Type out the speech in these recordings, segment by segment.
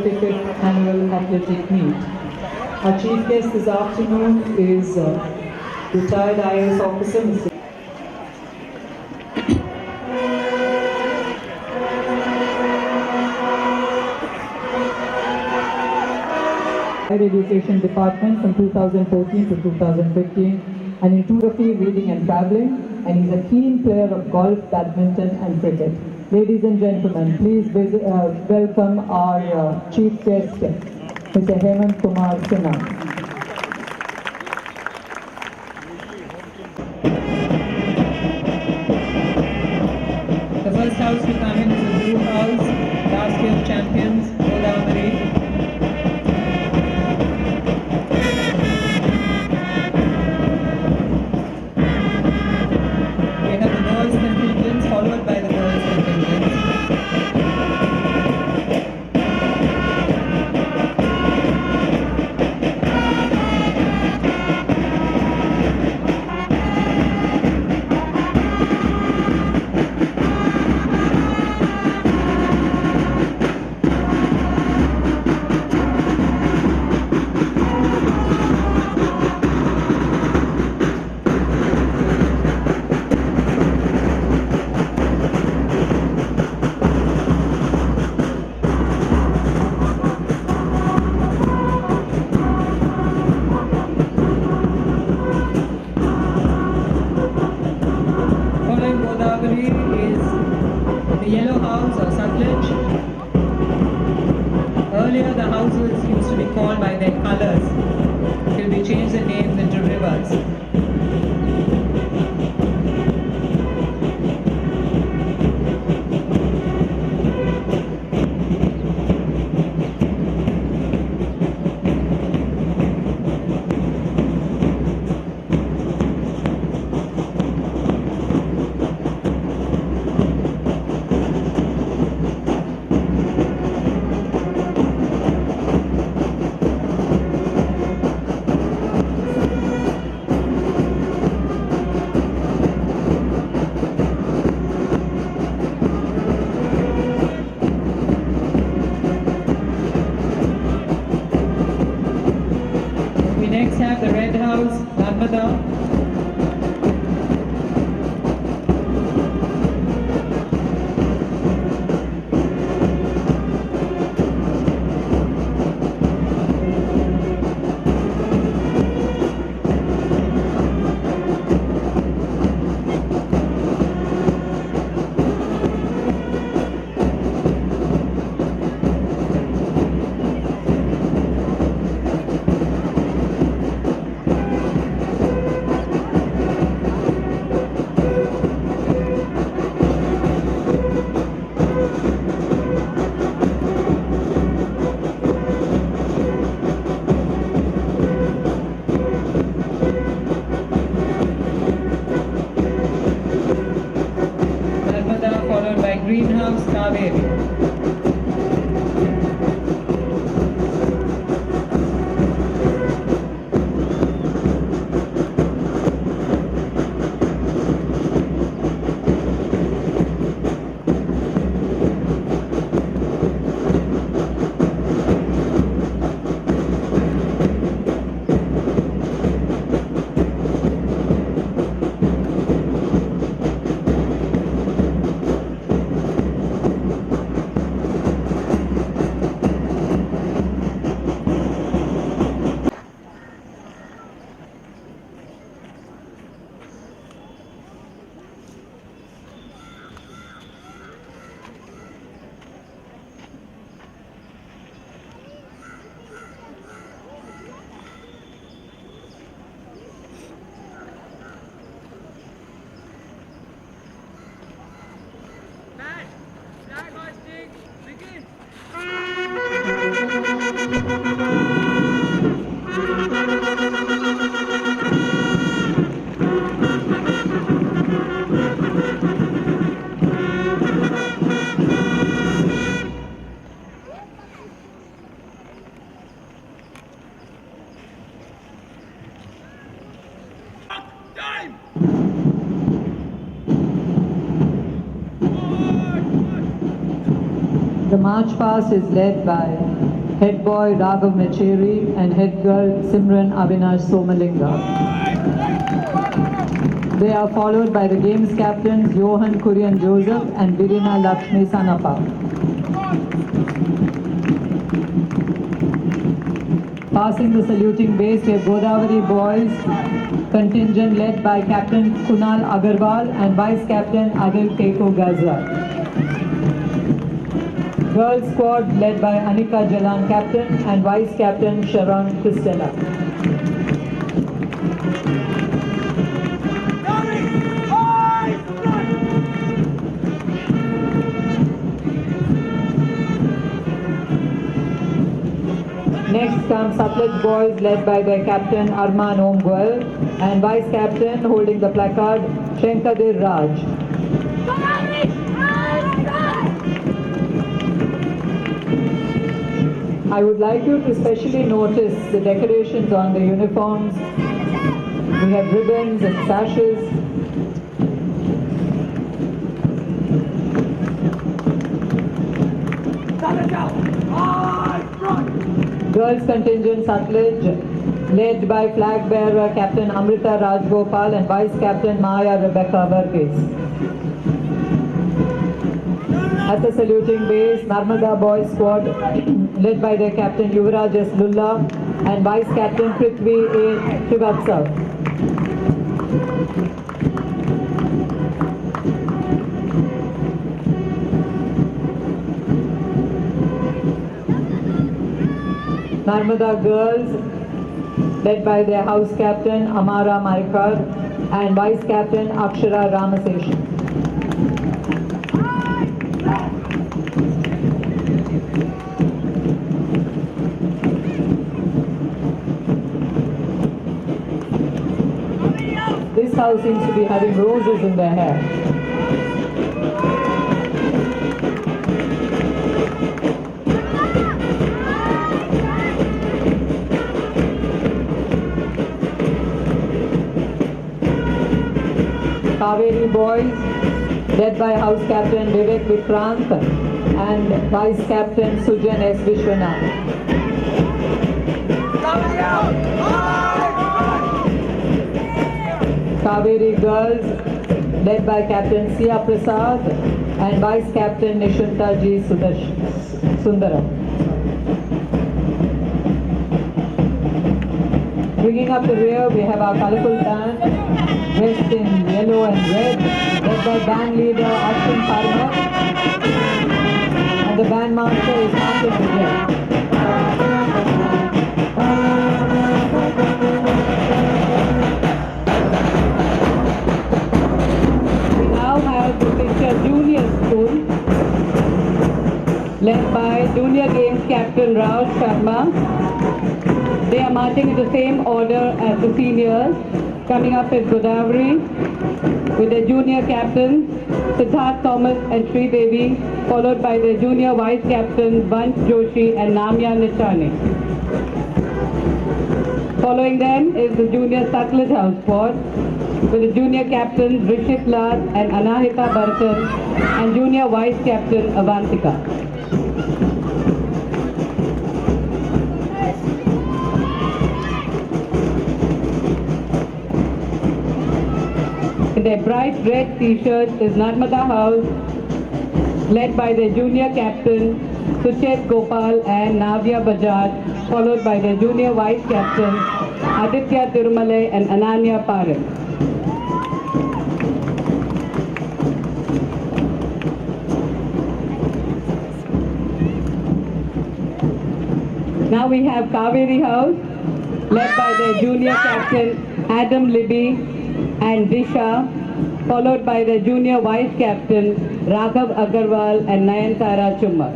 45th Annual Athletic Meet. Our chief guest this afternoon is retired IAS officer, Mr. Higher Education Department from 2014 to 2015, and in geography, reading and traveling, and he's a keen player of golf, badminton and cricket. Ladies and gentlemen, please welcome our chief guest, Mr. Hemant Kumar Sinha. The first house to come in is the Blue House, last year's champions, Godavari. Followed by the girls contingent. Earlier, the houses used to be called by their colors till they changed the names into rivers. Next have the Red House, Narmada. Followed by Greenhouse, Kaveri. The march past is led by Head boy Raghav Mecheri and head girl Simran Avinash Somalinga. They are followed by the games captains Johan Kurian Joseph and Virina Lakshmi Sanapa. Passing the saluting base, we have Godavari boys contingent led by Captain Kunal Agarwal and Vice Captain Adil Teko Gazwa. Girls squad led by Anika Jalan Captain and Vice Captain Sharon Christella. Next comes Satluj boys led by their captain Arman Omgwal and vice captain holding the placard Shenkadir Raj. I would like you to specially notice the decorations on the uniforms. We have ribbons and sashes. Girls contingent Satluj led by flag bearer Captain Amrita Rajgopal and Vice Captain Maya Rebecca Varghese. At the saluting base, Narmada boys squad led by their captain Yuvraj S. Lulla and Vice Captain Prithvi A. Srivatsav. Narmada girls led by their house captain Amara Maikar and vice captain Akshara Ramaseshan. This house seems to be having roses in their hair. Kaveri boys, led by house captain Vivek Vikrant and vice captain Sujan S. Vishwanath. Kaveri girls, led by captain Sia Prasad and vice captain Nishunta G. Sundaram. Bringing up the rear, we have our colorful band, dressed in yellow and red, led by band leader Ashwin Parma, and the band master is Martin Vijay. We now have the picture junior school, led by junior games captain Raj Sharma. They are marching in the same order as the seniors. Coming up is Godavari with the junior captains Siddharth Thomas and Sri Devi, followed by the junior vice captains Vansh Joshi and Namya Nichane. Following them is the junior Satluj house squad with the junior captains Rishit Lal and Anahita Bharatan and junior vice captain Avantika. Their bright red t-shirt is Narmada House, led by their junior captain Suchet Gopal and Navya Bajaj, followed by their junior vice captains Aditya Tirumale and Ananya Parekh. Now we have Kaveri House, led by their junior captain Adam Libby and Disha, followed by the junior vice captain Raghav Agarwal and Nayantara Chumma.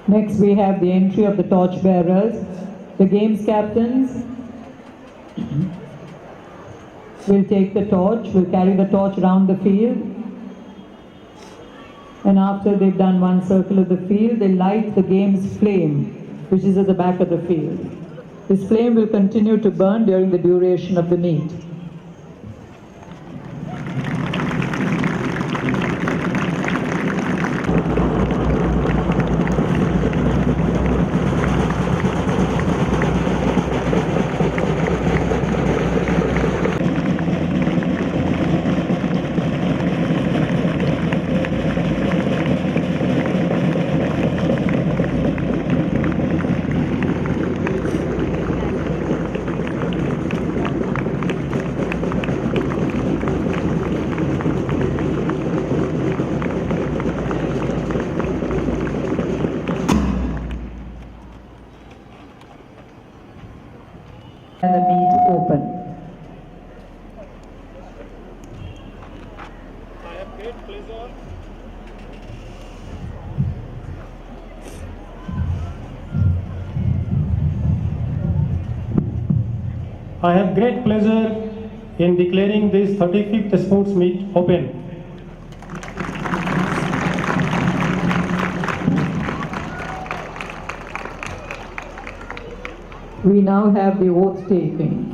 Next, we have the entry of the torch bearers. The game's captains will take the torch, will carry the torch around the field. And after they've done one circle of the field, they light the game's flame, which is at the back of the field. This flame will continue to burn during the duration of the meet. And the meet open. I have great pleasure I have great pleasure in declaring this 35th sports meet open. We now have the oath taking.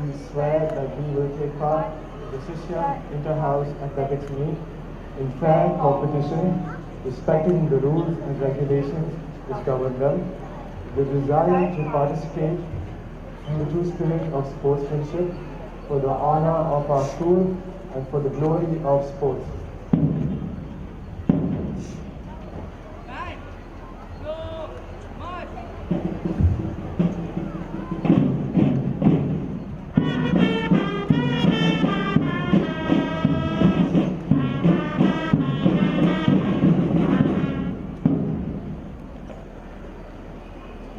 We swear that we will take part in the Shishya Inter-House Athletics Meet in fair competition, respecting the rules and regulations which govern them, the desire to participate in the true spirit of sportsmanship for the honor of our school and for the glory of sports.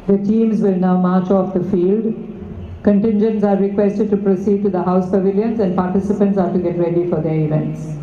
The teams will now march off the field. Contingents are requested to proceed to the house pavilions and participants are to get ready for their events.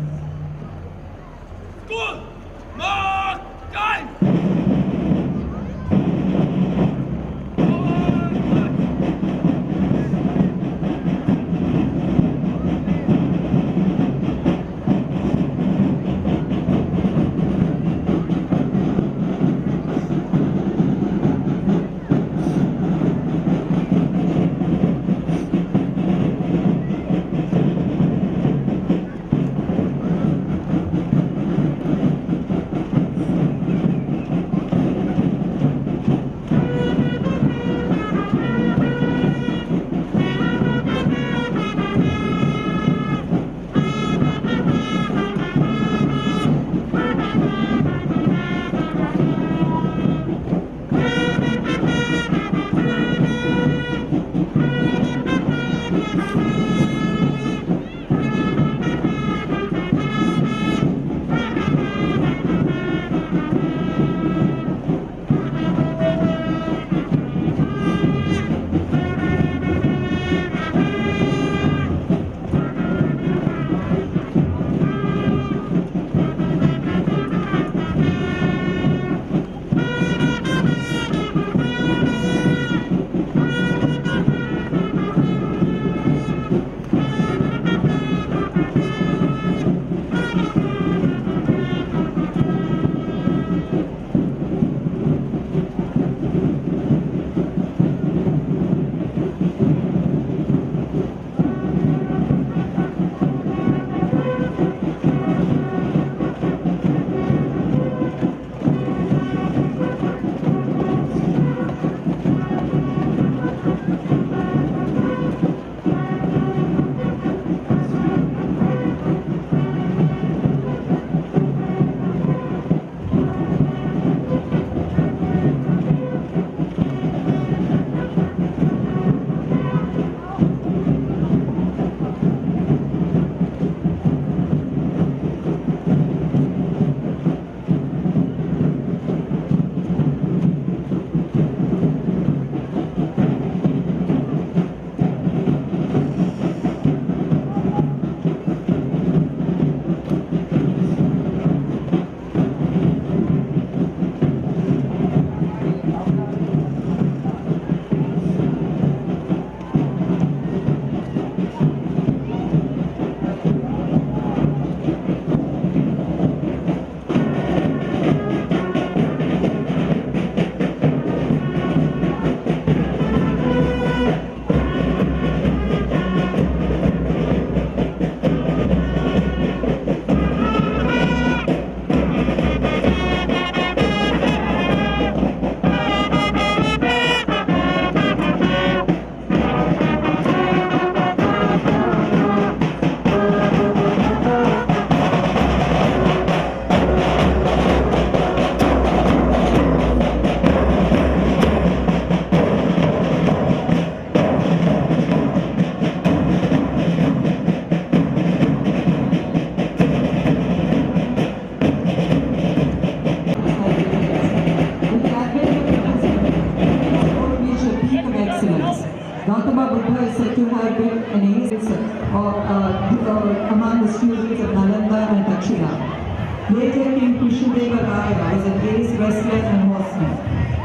Later King Krishnadeva Raya was an ace wrestler and horseman.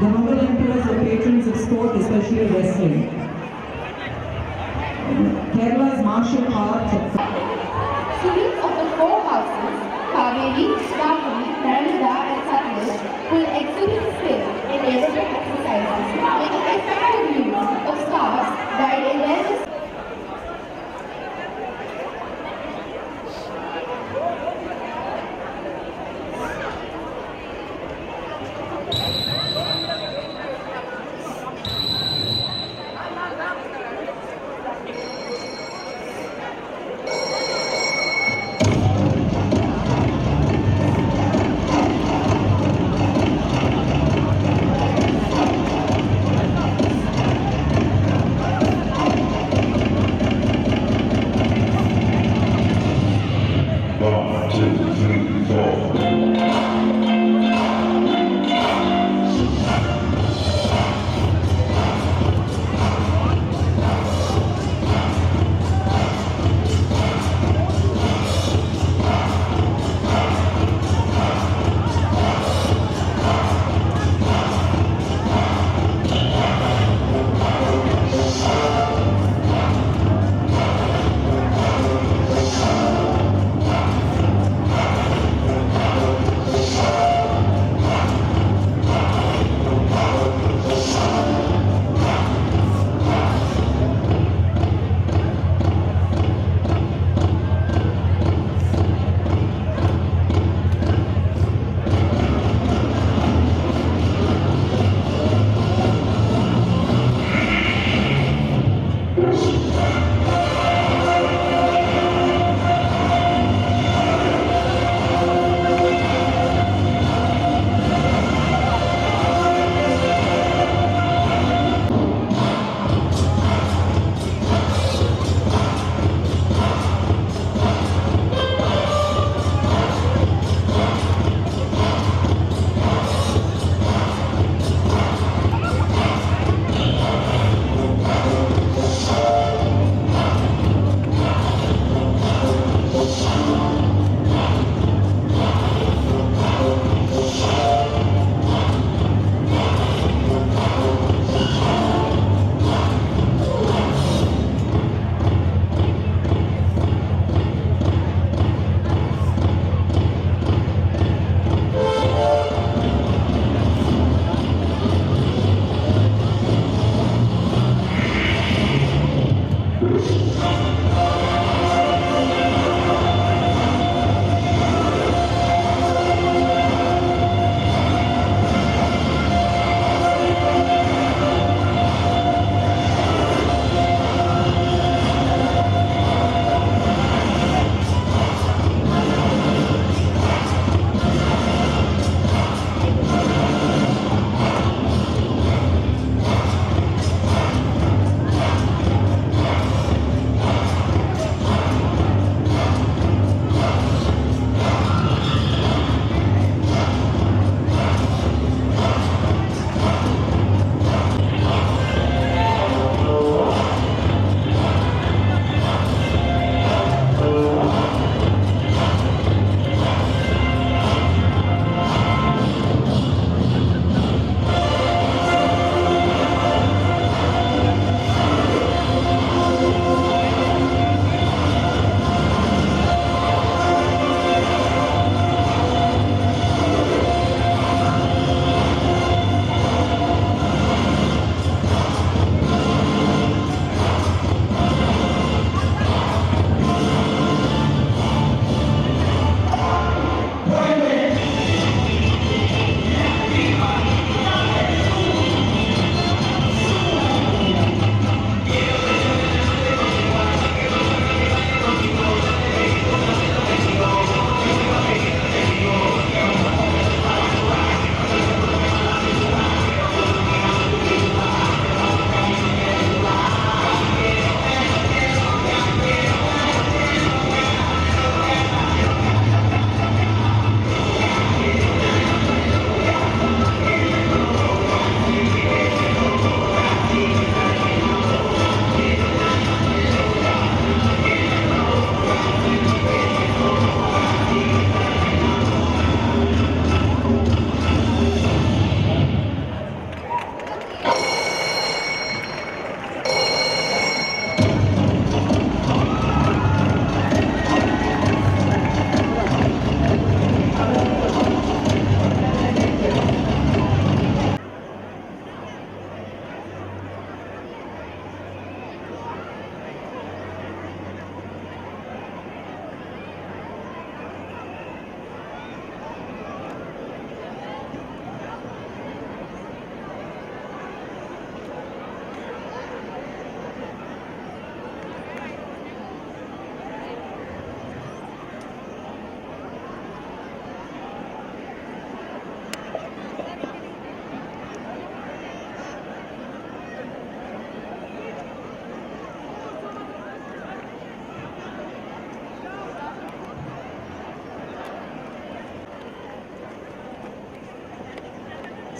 The Mughal emperors were patrons of sport, especially wrestling. Kerala's martial arts. Students of the four houses, Kaveri, Nagari, Narmada and Satluj, will exhibit skill in aerobic exercises, making effective use of stars guide awareness.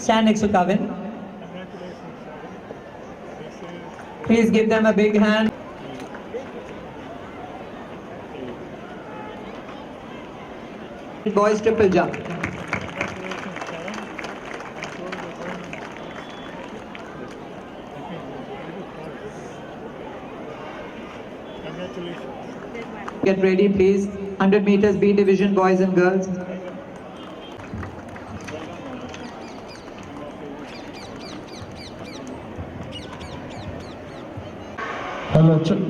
stand next to Kavin. Please give them a big hand. Boys triple jump. Get ready, please. 100 meters B division, boys and girls. Hello.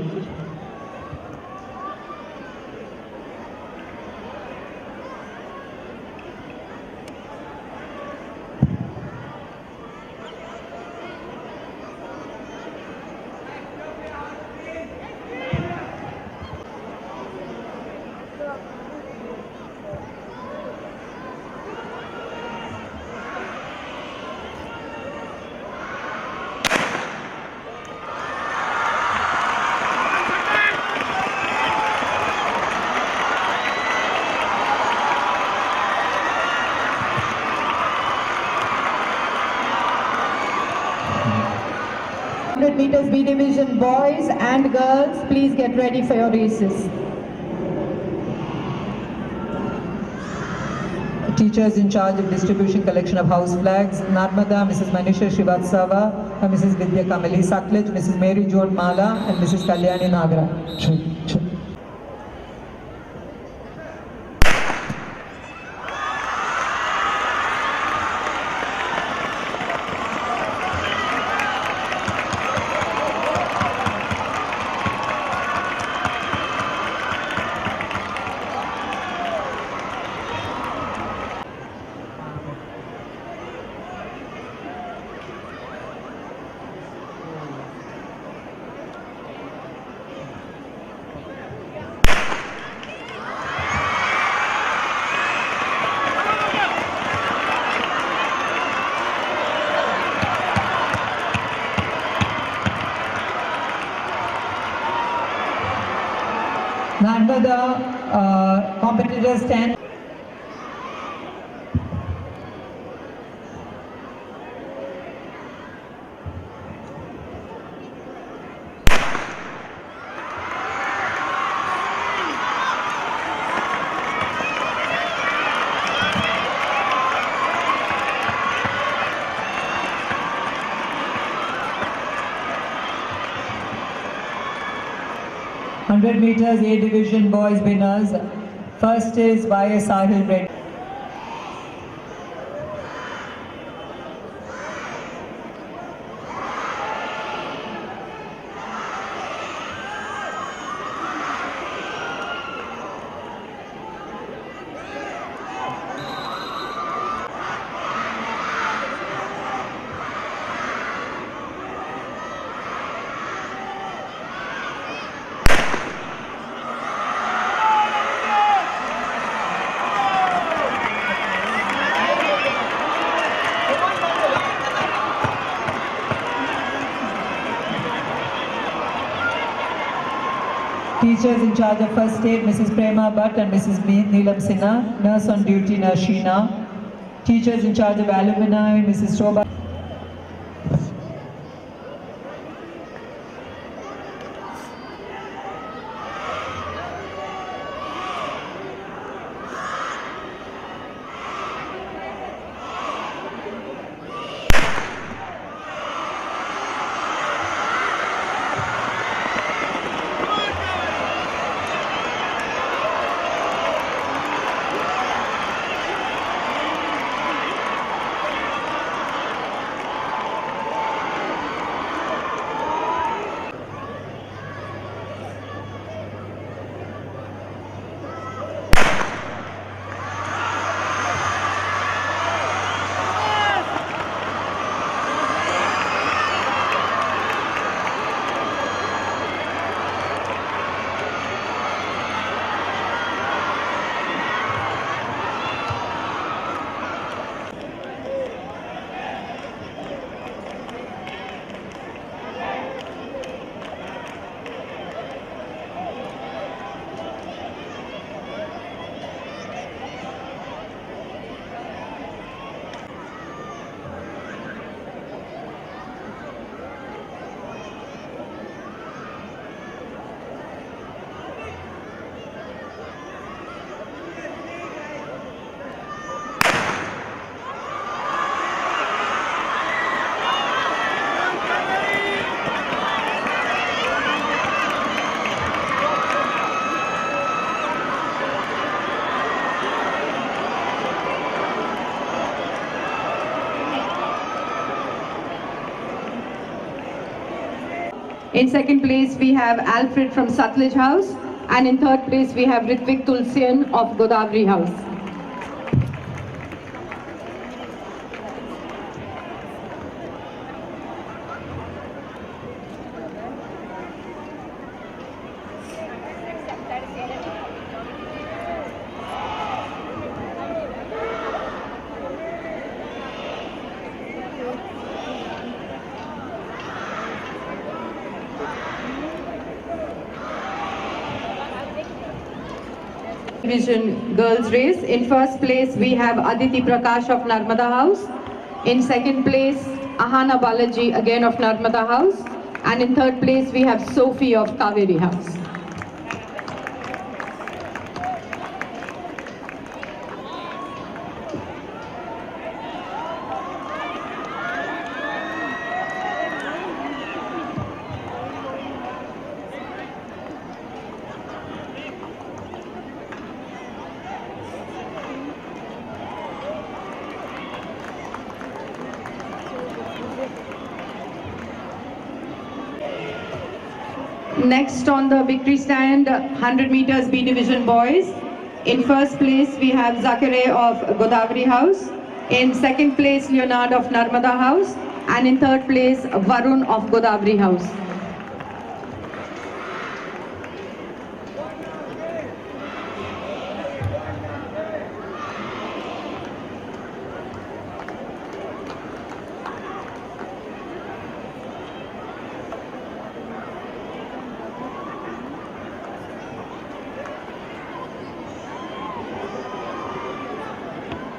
100 meters B division, boys and girls, please get ready for your races. Teachers in charge of distribution collection of house flags, Narmada, Mrs. Manisha Srivatsava, Mrs. Vidya Kamali Saklaj, Mrs. Mary Jod Mala and Mrs. Kalyani Nagra. Narmada competitors stand. Hundred meters A division boys winners. First is Y.S. Sahil Reddy. Teachers in charge of first aid, Mrs. Prema Bhatt and Mrs. Neelam Sinha. Nurse on duty, Nurse Sheena. Teachers in charge of alumni, Mrs. Shobha. In second place, we have Alfred from Satluj House. And in third place, we have Ritvik Tulsian of Godavari House. Division girls race. In first place, we have Aditi Prakash of Narmada House. In second place, Ahana Balaji again of Narmada House. And in third place, we have Sophie of Kaveri House. Next on the victory stand, 100 meters B division boys. In first place, we have Zakare of Godavari House. In second place, Leonard of Narmada House. And in third place, Varun of Godavari House.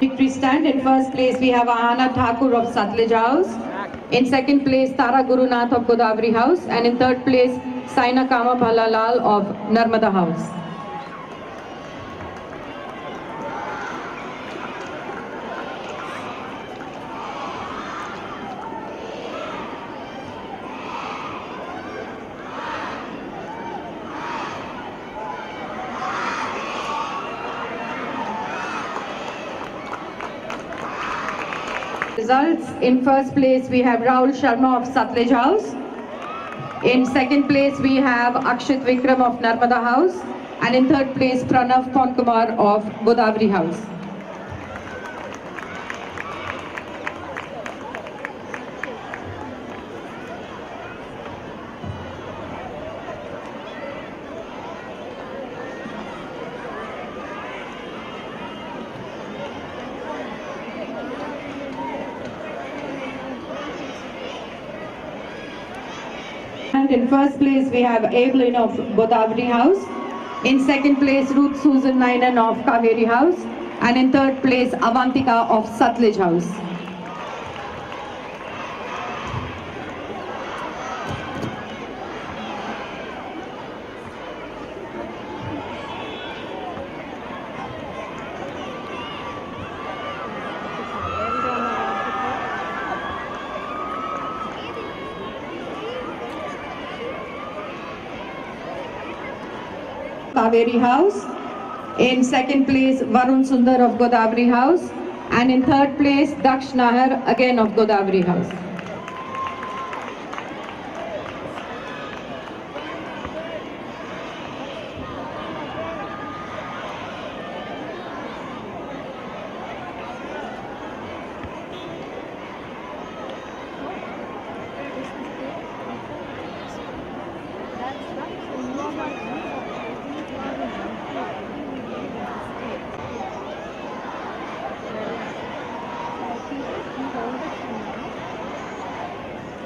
Victory stand. In first place, we have Ahana Thakur of Satluj House. In second place, Tara Gurunath of Godavari House. And in third place, Saina Kama Bhalalal of Narmada House. Results. In first place, we have Rahul Sharma of Satluj House. In second place, we have Akshit Vikram of Narmada House. And in third place, Pranav Ponkumar of Godavari House. And in first place, we have Evelyn of Godavari House. In second place, Ruth Susan Nainan of Kaveri House. And in third place, Avantika of Satluj House. Kaveri House. In second place, Varun Sundar of Godavari House. And in third place, Daksh Nahar again of Godavari House.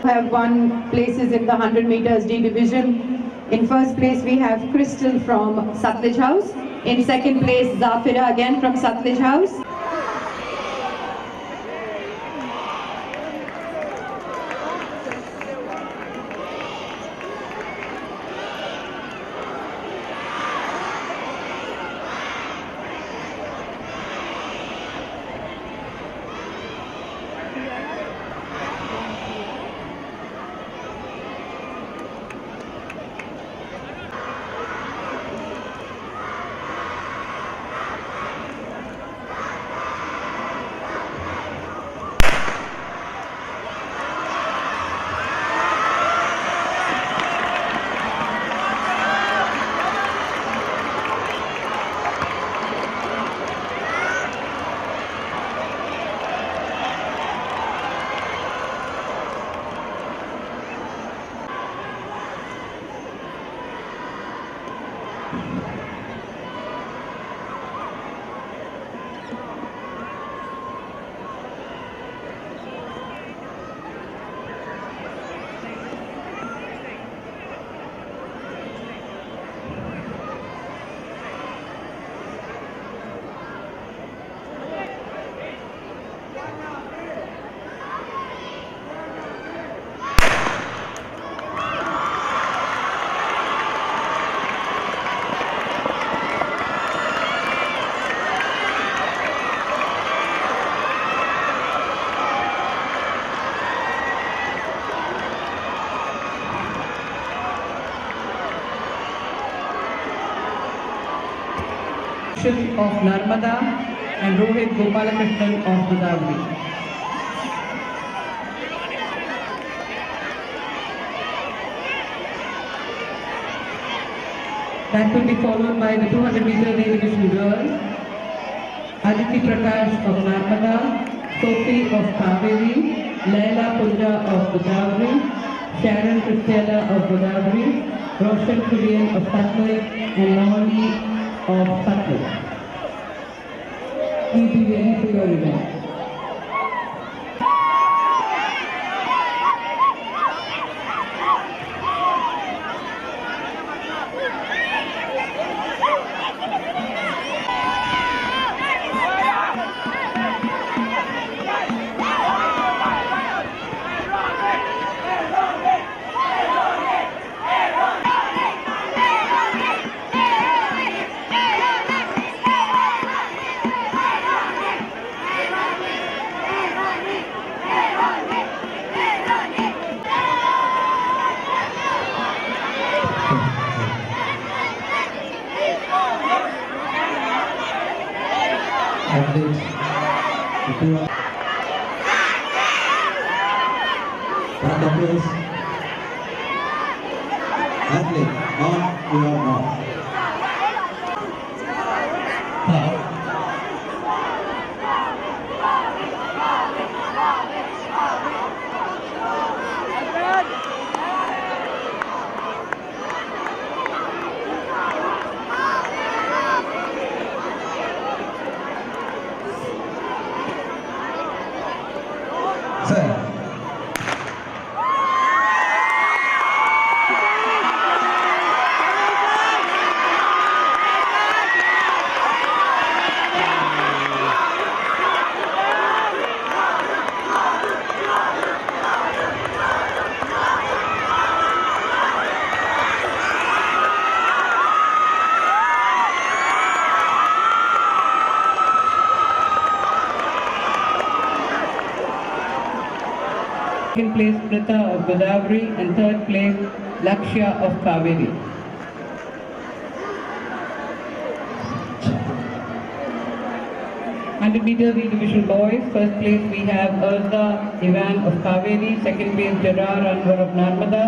Have won places in the 100 meters D division. In first place, we have Crystal from Satluj House. In second place, Zafira again from Satluj House. of Narmada and Rohit Gopalakrishnan of Godavari. That will be followed by the 200 meter A division girls. Aditi Prakash of Narmada, Sophie of Kaveri, Laila Punja of Godavari, Sharon Christiana of Godavari, Roshan Kurian of Satluj, and Lamani of Satluj. Please be ready for your event. Athletes, if you are please. Athlete, on your mark. Sir. Second place Pritha of Godavari and third place Lakshya of Kaveri. Meter V division boys, first place we have Erza Ivan of Kaveri, second place Jarar Anwar of Narmada.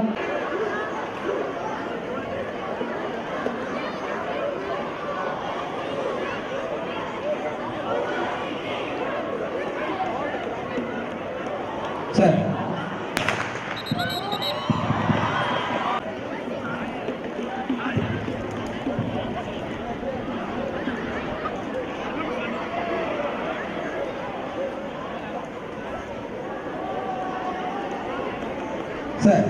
Sir. Sir.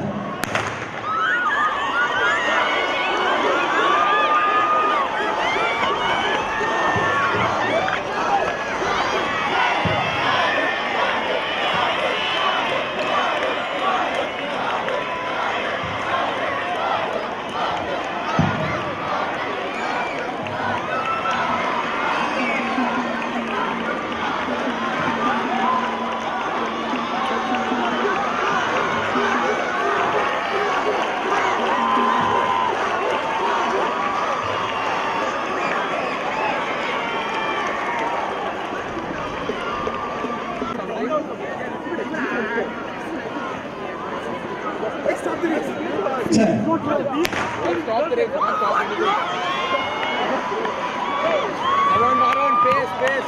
Sir. Maroon, pace.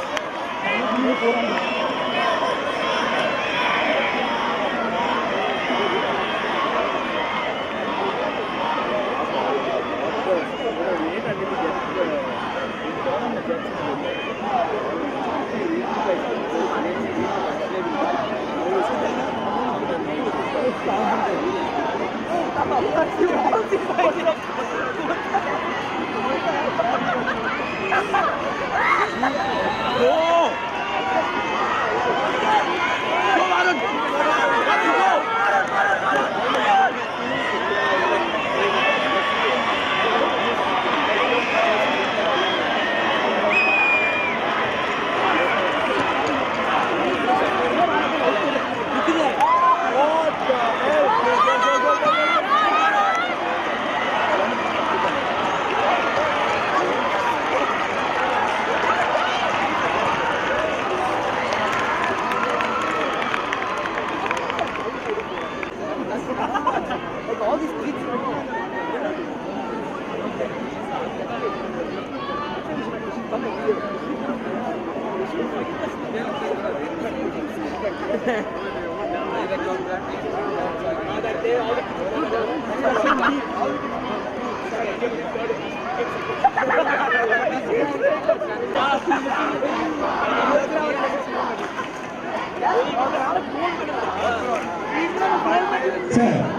Sir.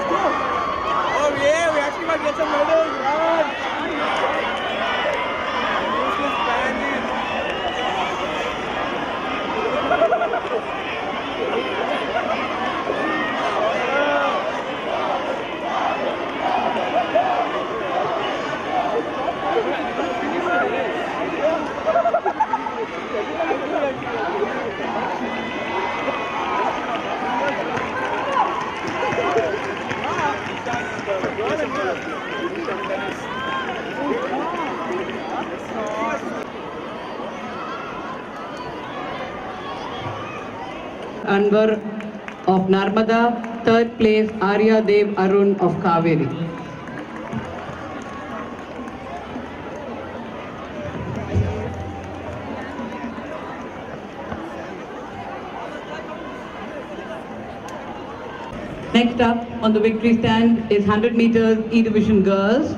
Oh yeah, we actually might get some medals. Run! Useless bandits. Anwar of Narmada, third place Arya Dev Arun of Kaveri. Next up on the victory stand is 100 meters E division girls.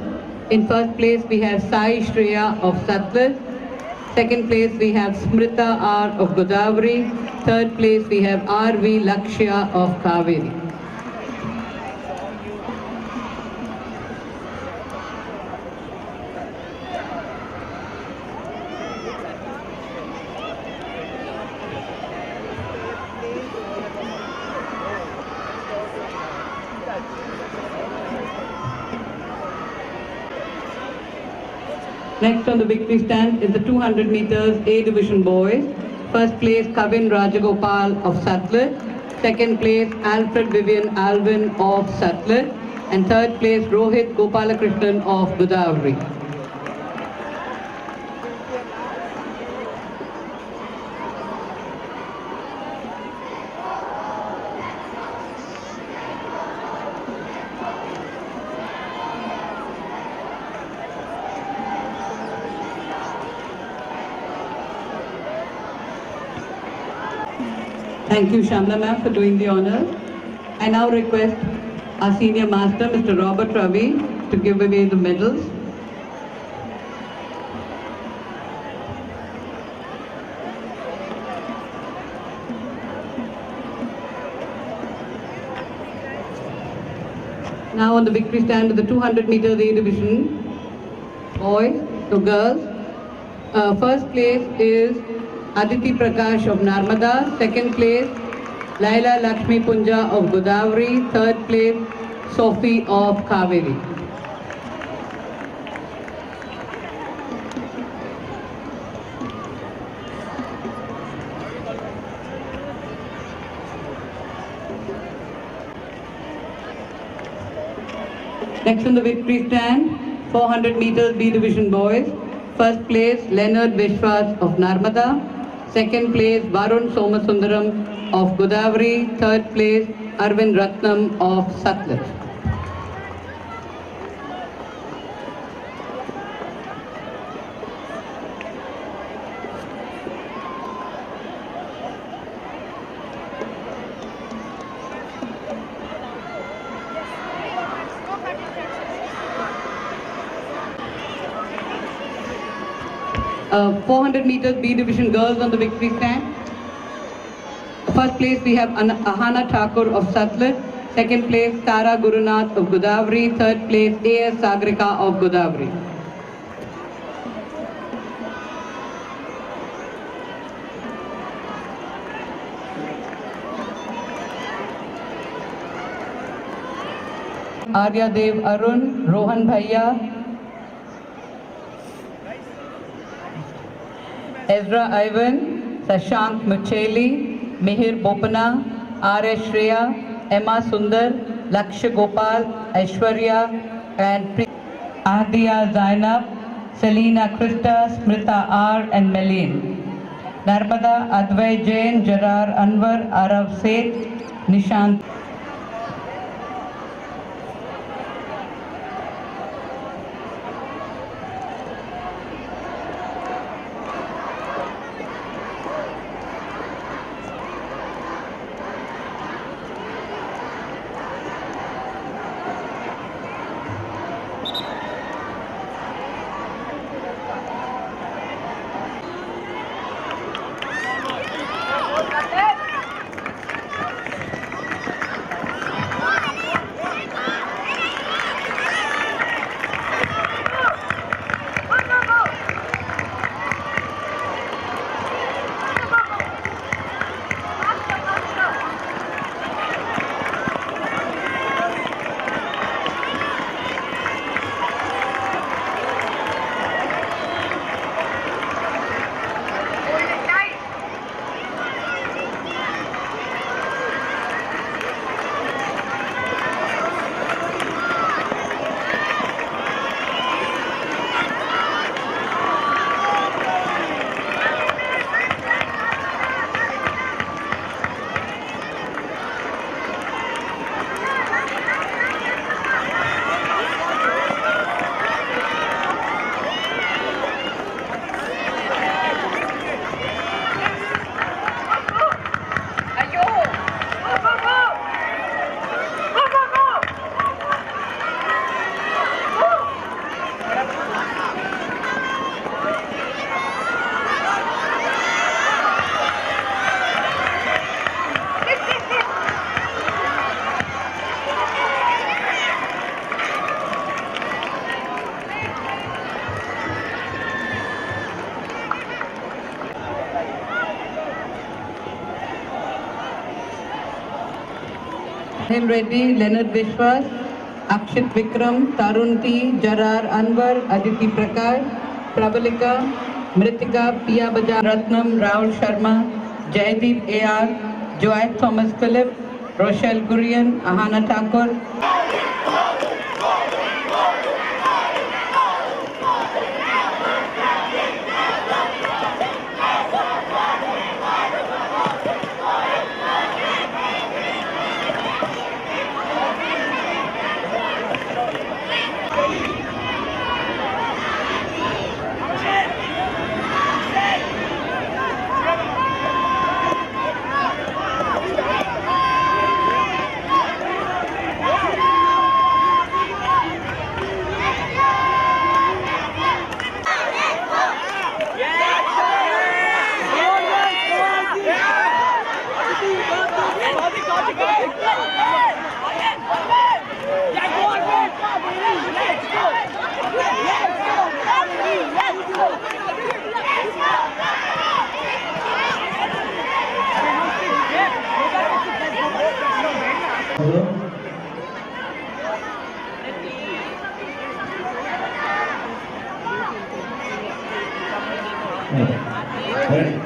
In first place we have Sai Shreya of Satluj. Second place we have Smrita R of Godavari. Third place we have R.V. Lakshya of Kaveri. Next on the victory stand is the 200 meters A division boys. First place Kavin Rajagopal of Satluj. Second place Alfred Vivian Alvin of Satluj. And third place Rohit Gopalakrishnan of Godavari. Thank you, Shamla ma'am, for doing the honor. I now request our senior master, Mr. Robert Ravi, to give away the medals. Now on the victory stand of the 200 meters A division, boys to girls. First place is Aditi Prakash of Narmada. Second place Laila Lakshmi Punja of Godavari. Third place Sophie of Kaveri. Next on the victory stand, 400 meters B division boys. First place Leonard Vishwas of Narmada. Second place Varun Somasundaram of Godavari. Third place Arvind Ratnam of Satluj. Uh, 400 meters B division girls on the victory stand. First place we have Ahana Thakur of Satluj. Second place, Tara Gurunath of Godavari. Third place, A.S. Sagrika of Godavari. Arya Dev Arun, Rohan Bhaiya, Ezra Ivan, Sashank Mucheli, Mihir Bopana, R.S. Shreya, Emma Sundar, Lakshya Gopal, Aishwarya, and Ahdiya Zainab, Selina Krista, Smrita R, and Meline. Narmada, Advay Jain, Jarar Anwar, Arav Seth, Nishant. Rahim Reddy, Leonard Vishwas, Akshit Vikram, Tarun T, Jarar Anwar, Aditi Prakash, Prabalika, Mritika, Pia Bajar Ratnam, Rahul Sharma, Jaideep A.R., Joy Thomas Philip, Rochelle Gurian, Ahana Thakur.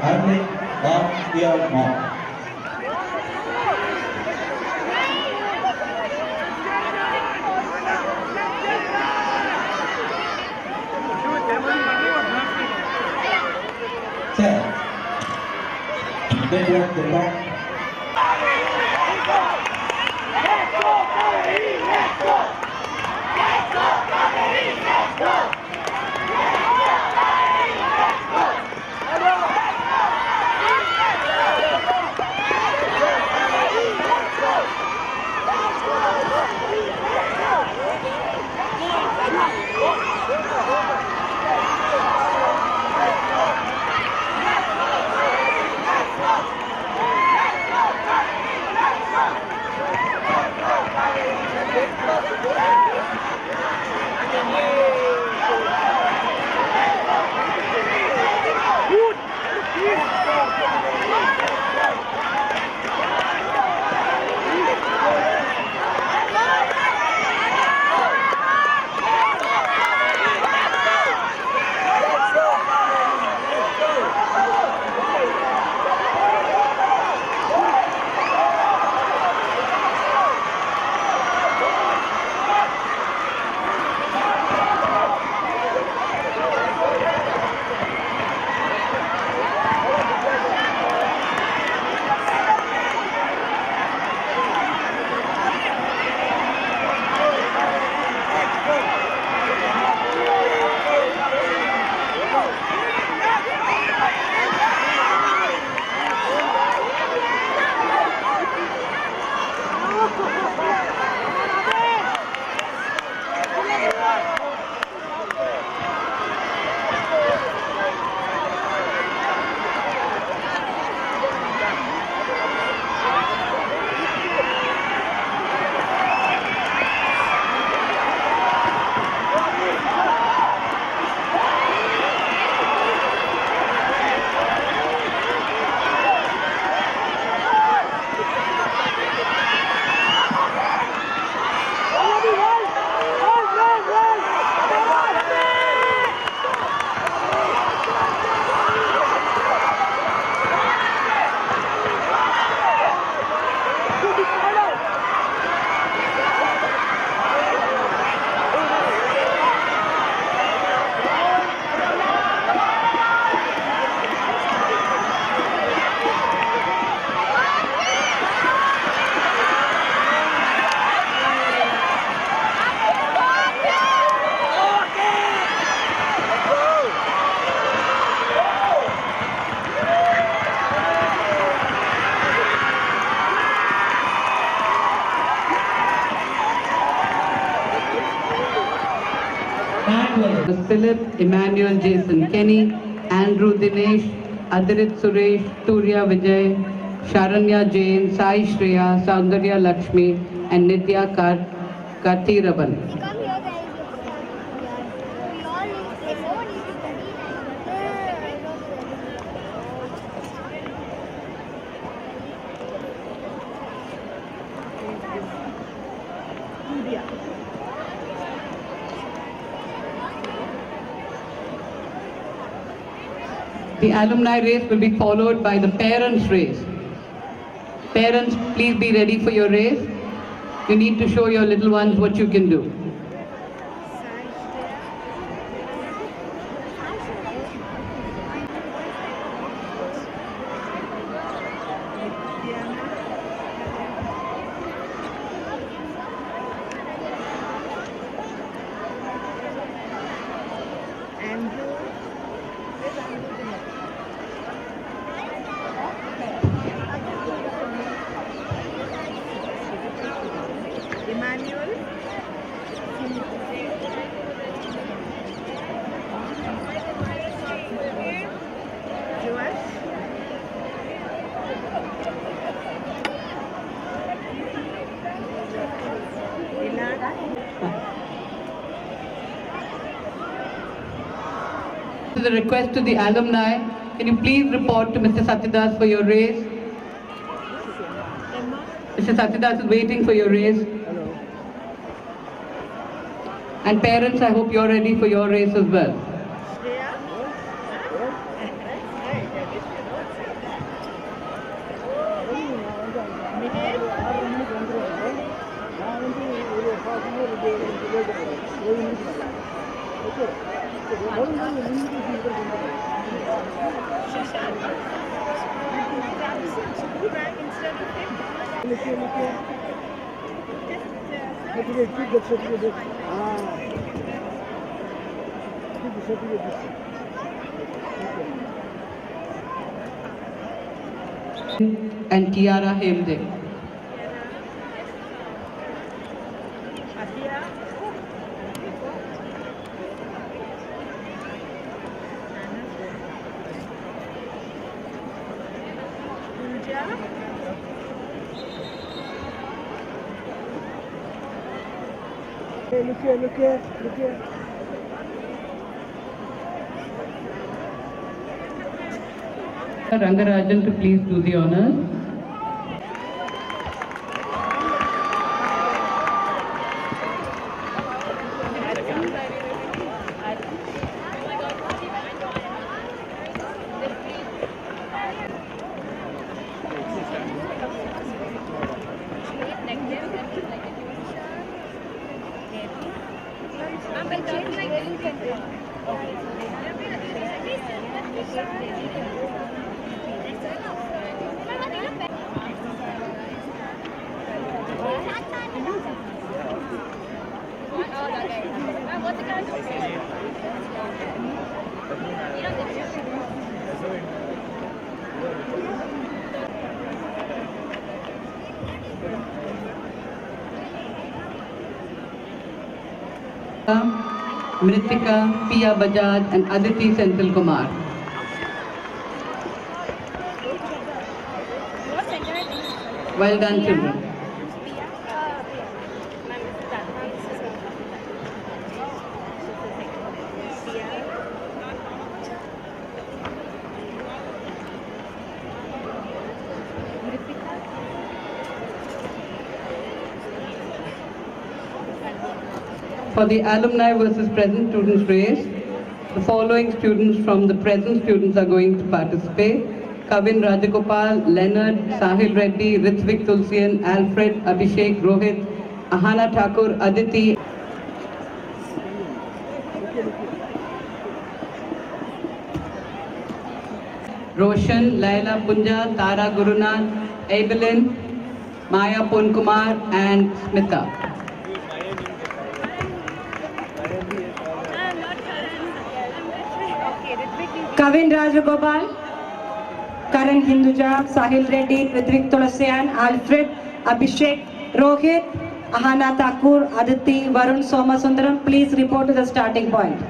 Army of your mouth. Sir, get back the back. Philip, Emmanuel Jason Kenny, Andrew Dinesh, Adirit Suresh, Turya Vijay, Sharanya Jain, Sai Shreya, Saundarya Lakshmi, and Nitya Karthiraban. Come here, guys. We all need to play. No one needs to study. The alumni race will be followed by the parents race. Parents, please be ready for your race. You need to show your little ones what you can do. This is a request to the alumni. Can you please report to Mr. Satyadas for your race? Mr. Satyadas is waiting for your race. And parents, I hope you're ready for your race as well. And Kiara Hemde. Look here. Rangarajan to please do the honors. Mritika, Pia Bajaj and Aditi Senthil Kumar. Well done, children. For the alumni versus present students race, the following students from the present students are going to participate. Kavin Rajagopal, Leonard, Sahil Reddy, Ritvik Tulsian, Alfred, Abhishek, Rohit, Ahana Thakur, Aditi. Roshan, Laila Punja, Tara Gurunath, Evelyn, Maya Ponkumar and Smita. Kavin Rajagopal, Karan Hinduja, Sahil Reddy, Ritvik Tulsian, Alfred, Abhishek, Rohit, Ahana Thakur, Aditi, Varun Somasundaram, please report to the starting point.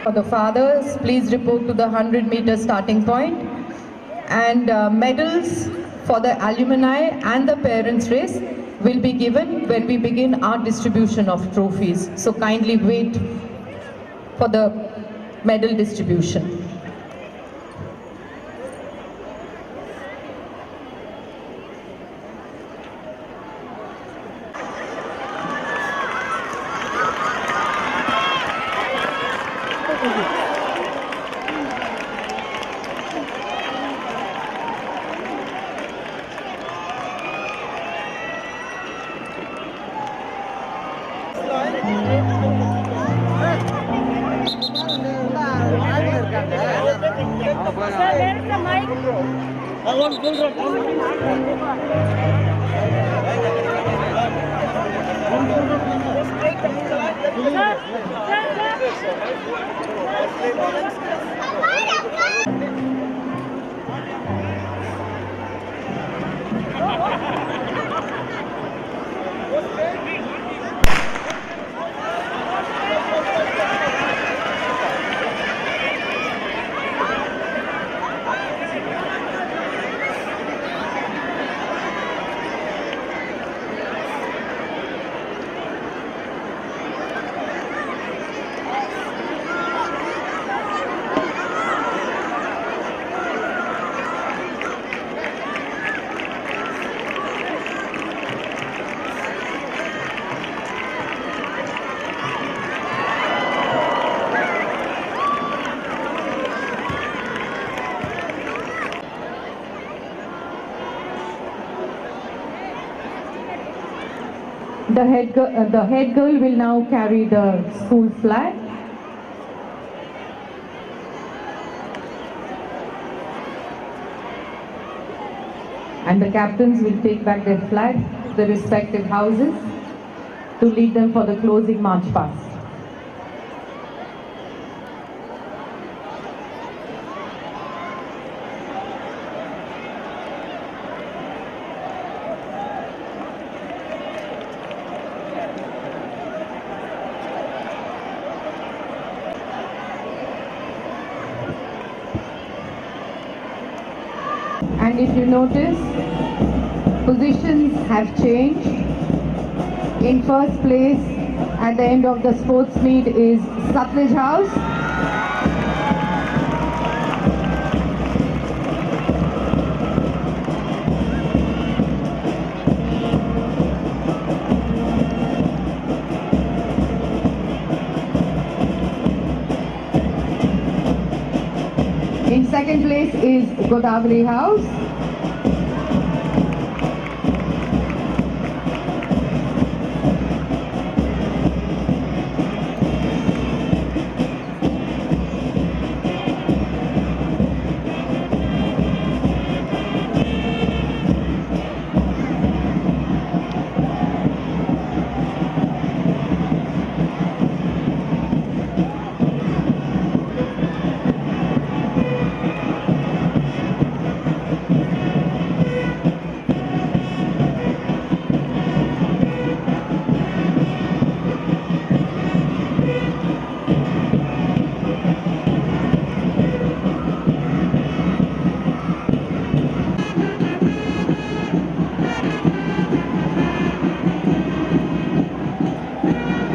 For the fathers, please report to the 100-meter starting point. And medals for the alumni and the parents race will be given when we begin our distribution of trophies. So kindly wait for the medal distribution. The head girl will now carry the school flag. And the captains will take back their flag to the respective houses to lead them for the closing march past. And if you notice, positions have changed. In first place at the end of the sports meet is Satluj House. In second place is Godavari House.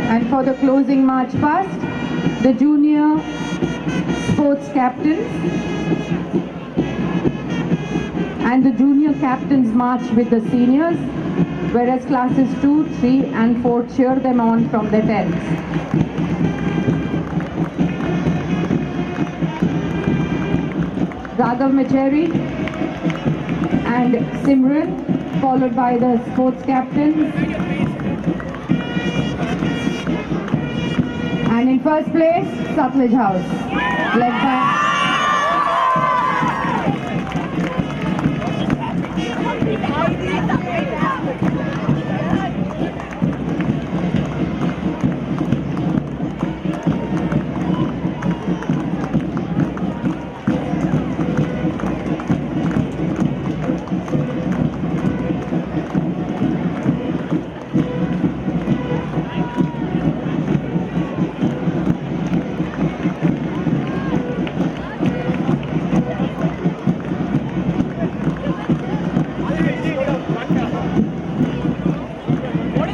And for the closing march past, the junior sports captains and the junior captains march with the seniors, whereas classes 2, 3 and 4 cheer them on from their tents. Raghav Macheri and Simran, followed by the sports captains. And in first place, Satluj House, led by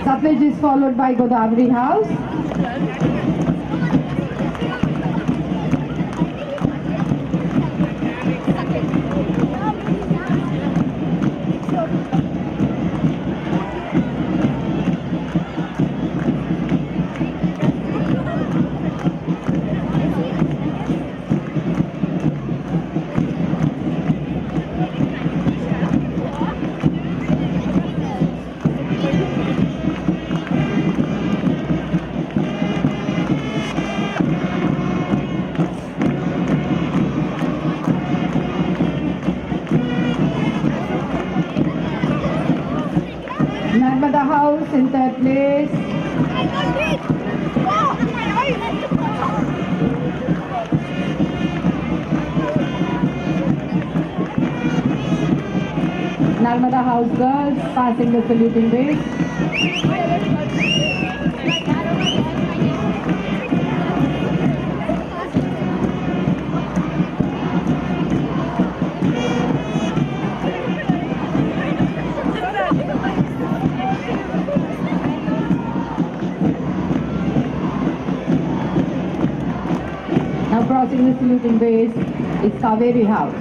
Satluj is followed by Godavari House. Narmada House in third place. Narmada House girls passing the saluting base. Now crossing the saluting base is Kaveri House.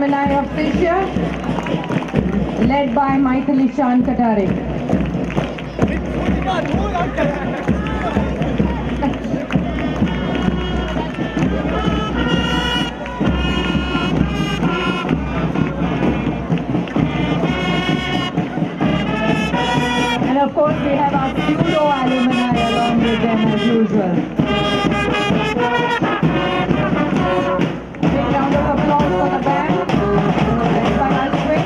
alumni of Sisha, led by Michael Ishan Katare. And of course, we have our pseudo alumni along with them as usual. Big round of applause for the band, led by Ashwin.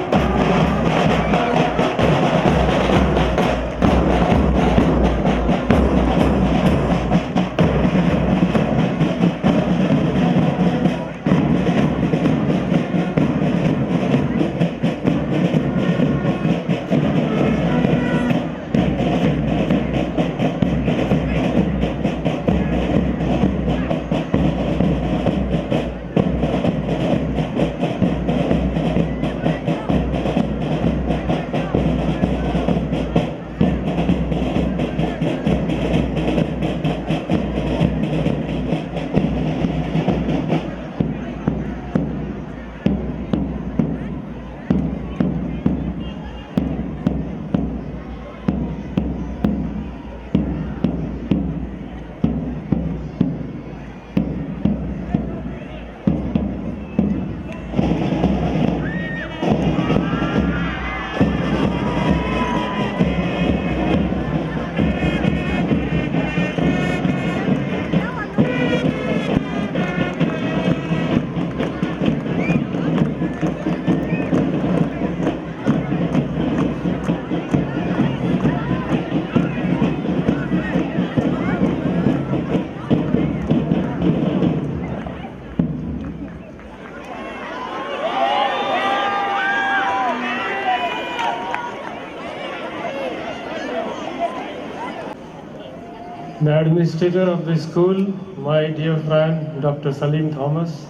The administrator of the school, my dear friend Dr. Salim Thomas,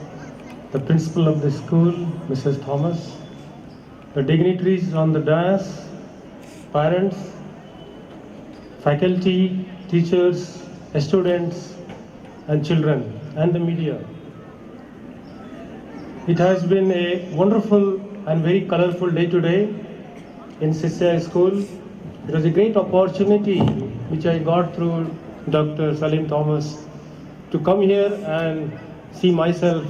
the principal of the school, Mrs. Thomas, the dignitaries on the dais, parents, faculty, teachers, students, and children, and the media. It has been a wonderful and very colorful day today in Sisya School. It was a great opportunity which I got through Dr. Salim Thomas to come here and see myself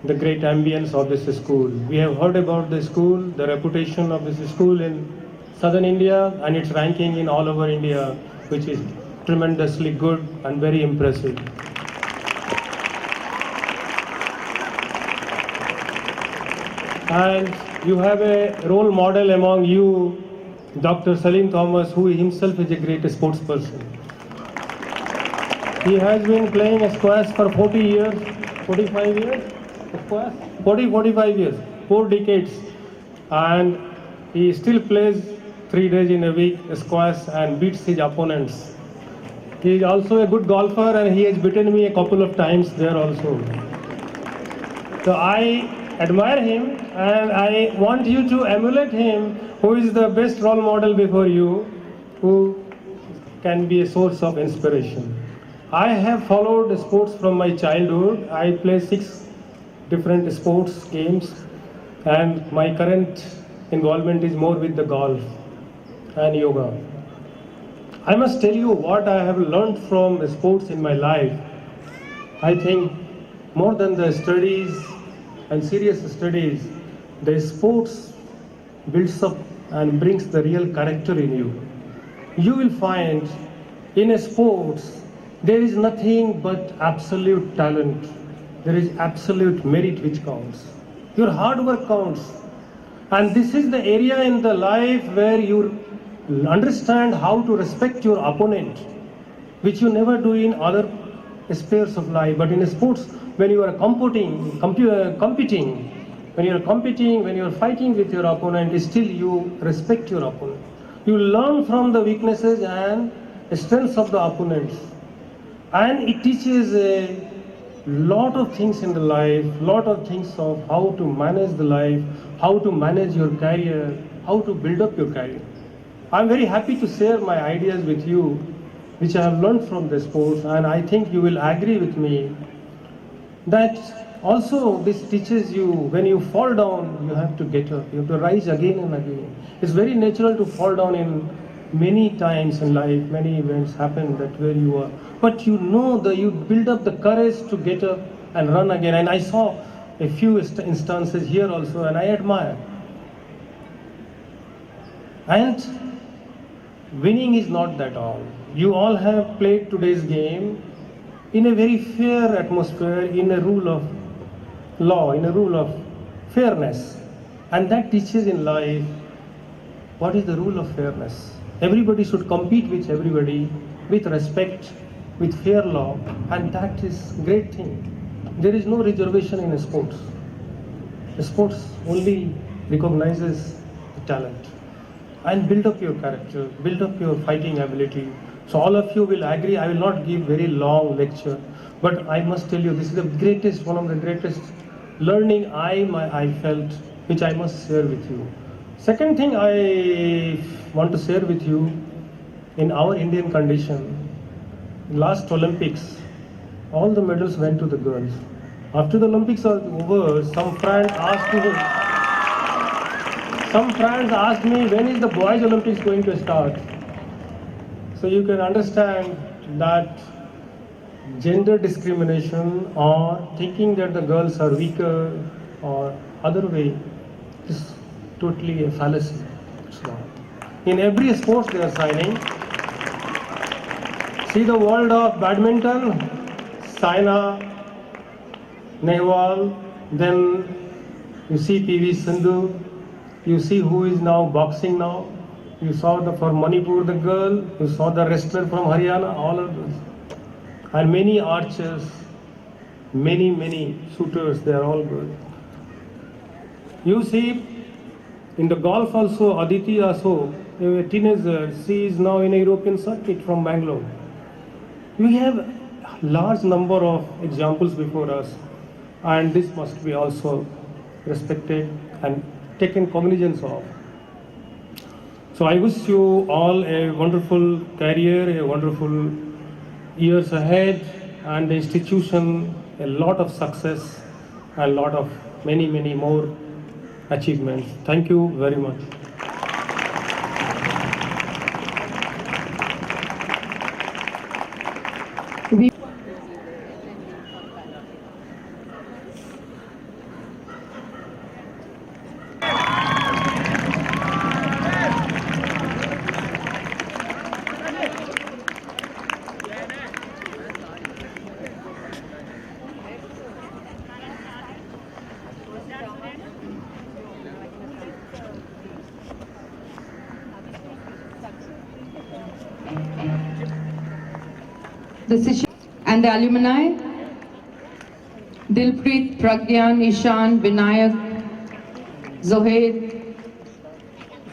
the great ambience of this school. We have heard about the school, the reputation of this school in southern India and its ranking in all over India, which is tremendously good and very impressive. And you have a role model among you, Dr. Salim Thomas, who himself is a great sports person. He has been playing squash for 40 years, 45 years, squash? 45 years, 4 decades. And he still plays 3 days in a week squash and beats his opponents. He is also a good golfer and he has beaten me a couple of times there also. So I admire him and I want you to emulate him, who is the best role model before you, who can be a source of inspiration. I have followed sports from my childhood. I play 6 different sports games and my current involvement is more with the golf and yoga. I must tell you what I have learned from sports in my life. I think more than the studies and serious studies, the sports builds up and brings the real character in you. You will find in a sports there is nothing but absolute talent. There is absolute merit which counts. Your hard work counts. And this is the area in the life where you understand how to respect your opponent, which you never do in other spheres of life. But in sports, when you are competing, when you are fighting with your opponent, still you respect your opponent. You learn from the weaknesses and strengths of the opponents. And it teaches a lot of things in the life, lot of things of how to manage the life, how to manage your career, how to build up your career. I'm very happy to share my ideas with you, which I have learned from the sports, and I think you will agree with me that Also, this teaches you when you fall down, you have to get up. You have to rise again and again. It's very natural to fall down in many times in life. Many events happen that where you are, but you know that you build up the courage to get up and run again. And I saw a few instances here also, and I admire. And winning is not that all. You all have played today's game in a very fair atmosphere, in a rule of law, in a rule of fairness. And that teaches in life what is the rule of fairness. Everybody should compete with everybody with respect, with fair law, and that is great thing. There is no reservation in sports. Sports only recognizes the talent and build up your character, build up your fighting ability. So all of you will agree. I will not give very long lecture, but I must tell you this is the greatest, one of the greatest learning I felt, which I must share with you. Second thing I want to share with you, in our Indian condition, last Olympics, all the medals went to the girls. After the Olympics are over, some friends asked me, when is the boys Olympics going to start? So you can understand that gender discrimination or thinking that the girls are weaker or other way is totally a fallacy. It's not. In every sport they are signing. See the world of badminton, Saina Nehwal, then you see PV Sindhu, you see who is now boxing now. You saw for Manipur the girl, you saw the wrestler from Haryana, all of those. And many archers, many shooters, they are all good. You see, in the golf also, Aditi also, a teenager, she is now in a European circuit from Bangalore. We have a large number of examples before us, and this must be also respected and taken cognizance of. So I wish you all a wonderful career, a wonderful years ahead, and the institution a lot of success and a lot of many more achievements. Thank you very much. The Sisha and the alumni, Dilpreet, Pragyan, Ishan, Vinayak, Zohair,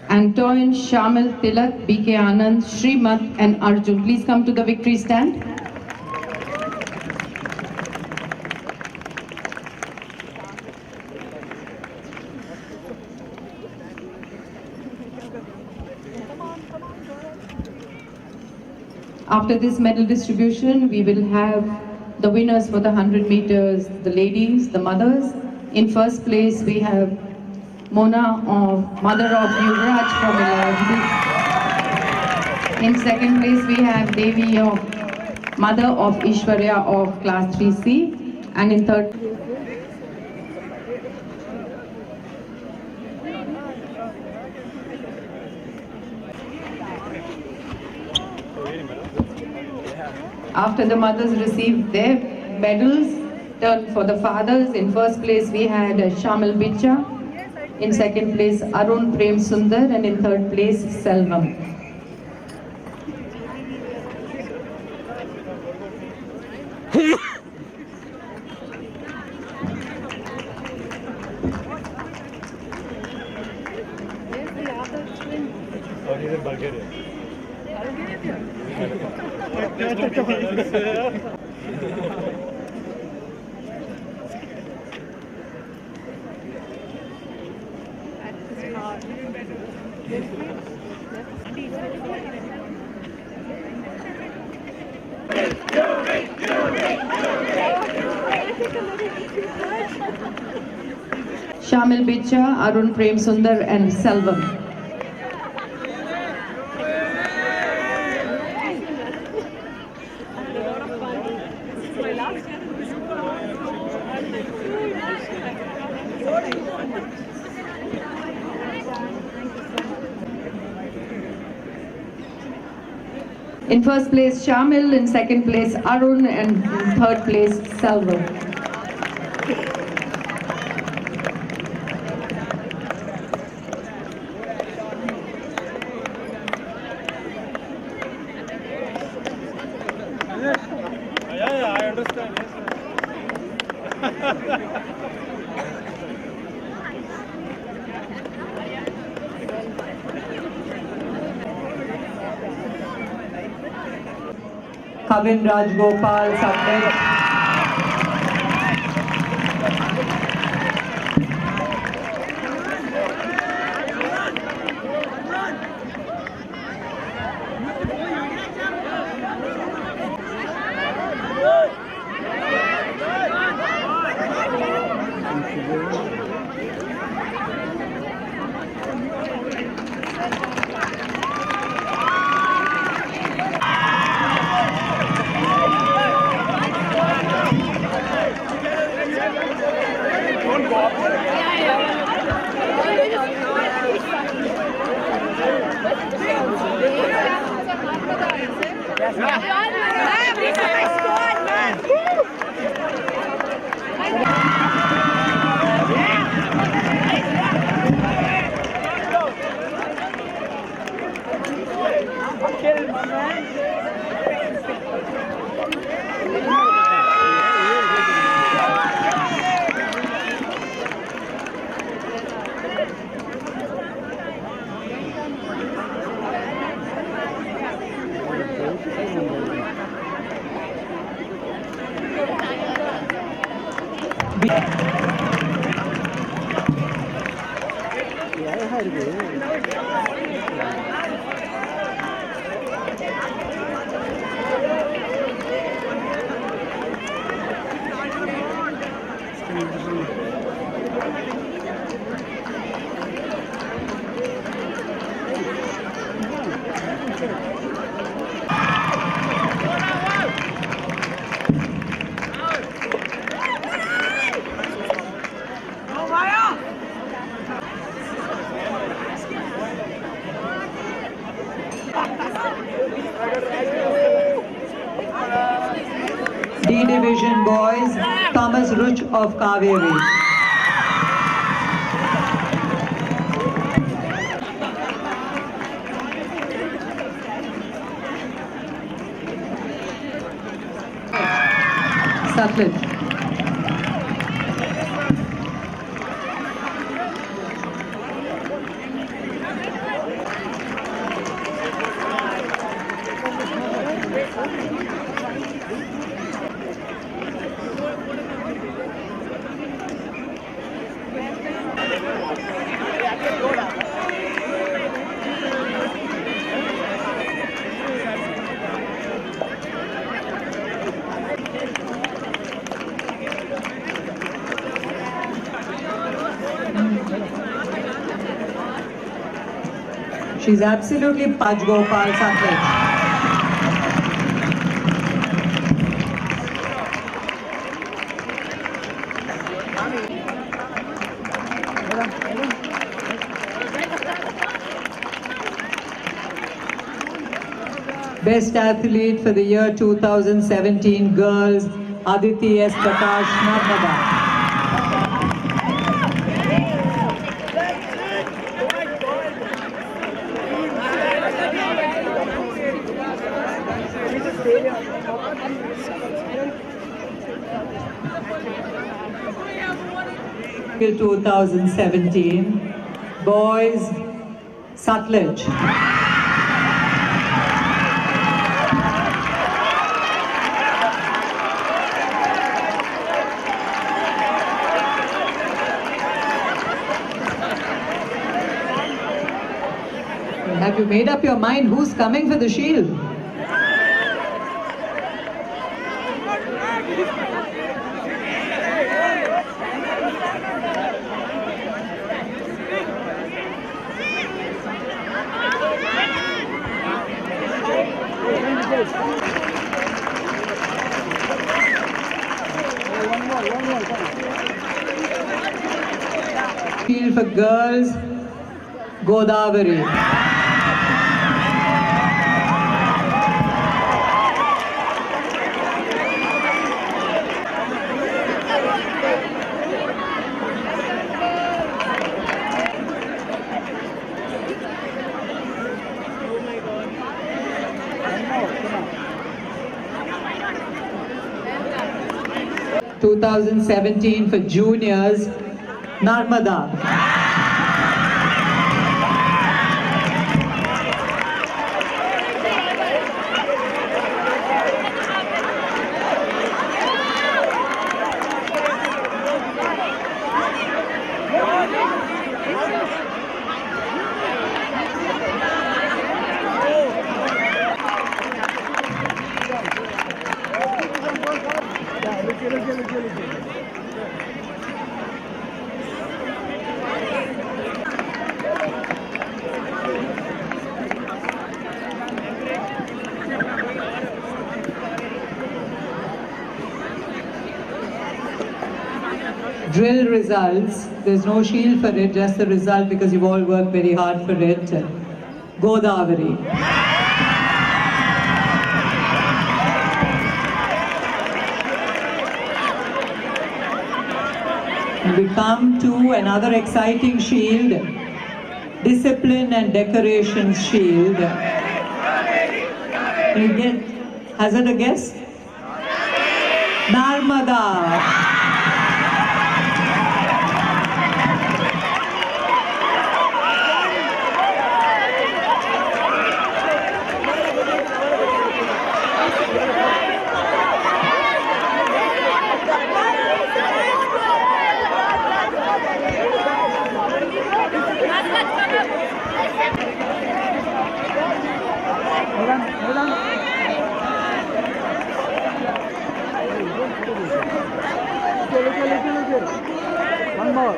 Antoine, Shamil, Tilak, BK Anand, Srimat and Arjun. Please come to the victory stand. After this medal distribution, we will have the winners for the 100 meters, the ladies, the mothers. In first place, we have Mona, mother of Yuvraj from Ilayadi. In second place, we have Devi, mother of Ishwarya of class 3C. And in third, after the mothers received their medals, turn for the fathers. In first place, we had Shamil Bicha. In second place, Arun Prem Sundar. And in third place, Selvam. Shamil Bicha, Arun Prem Sundar and Selvam. In first place Shamil, in second place Arun and in third place Selvam. Yeah, I understand. Kavin Rajgopal, Satlet. D Division Boys, Thomas Ruch of Kaveri. Satlet. She's absolutely Paj Gopal Satlet. Best athlete for the year 2017 girls, Aditi S. Prakash, Narmada. Till 2017, boys, Sutlej. Have you made up your mind who's coming for the shield? shield for girls, Godavari. Come on. 2017 for juniors, Narmada. Drill results, there's no shield for it, just the result because you've all worked very hard for it. Godavari. And we come to another exciting shield, Discipline and Decorations Shield. Can you get, hazard a guess? Narmada. Hold on. Little. One more.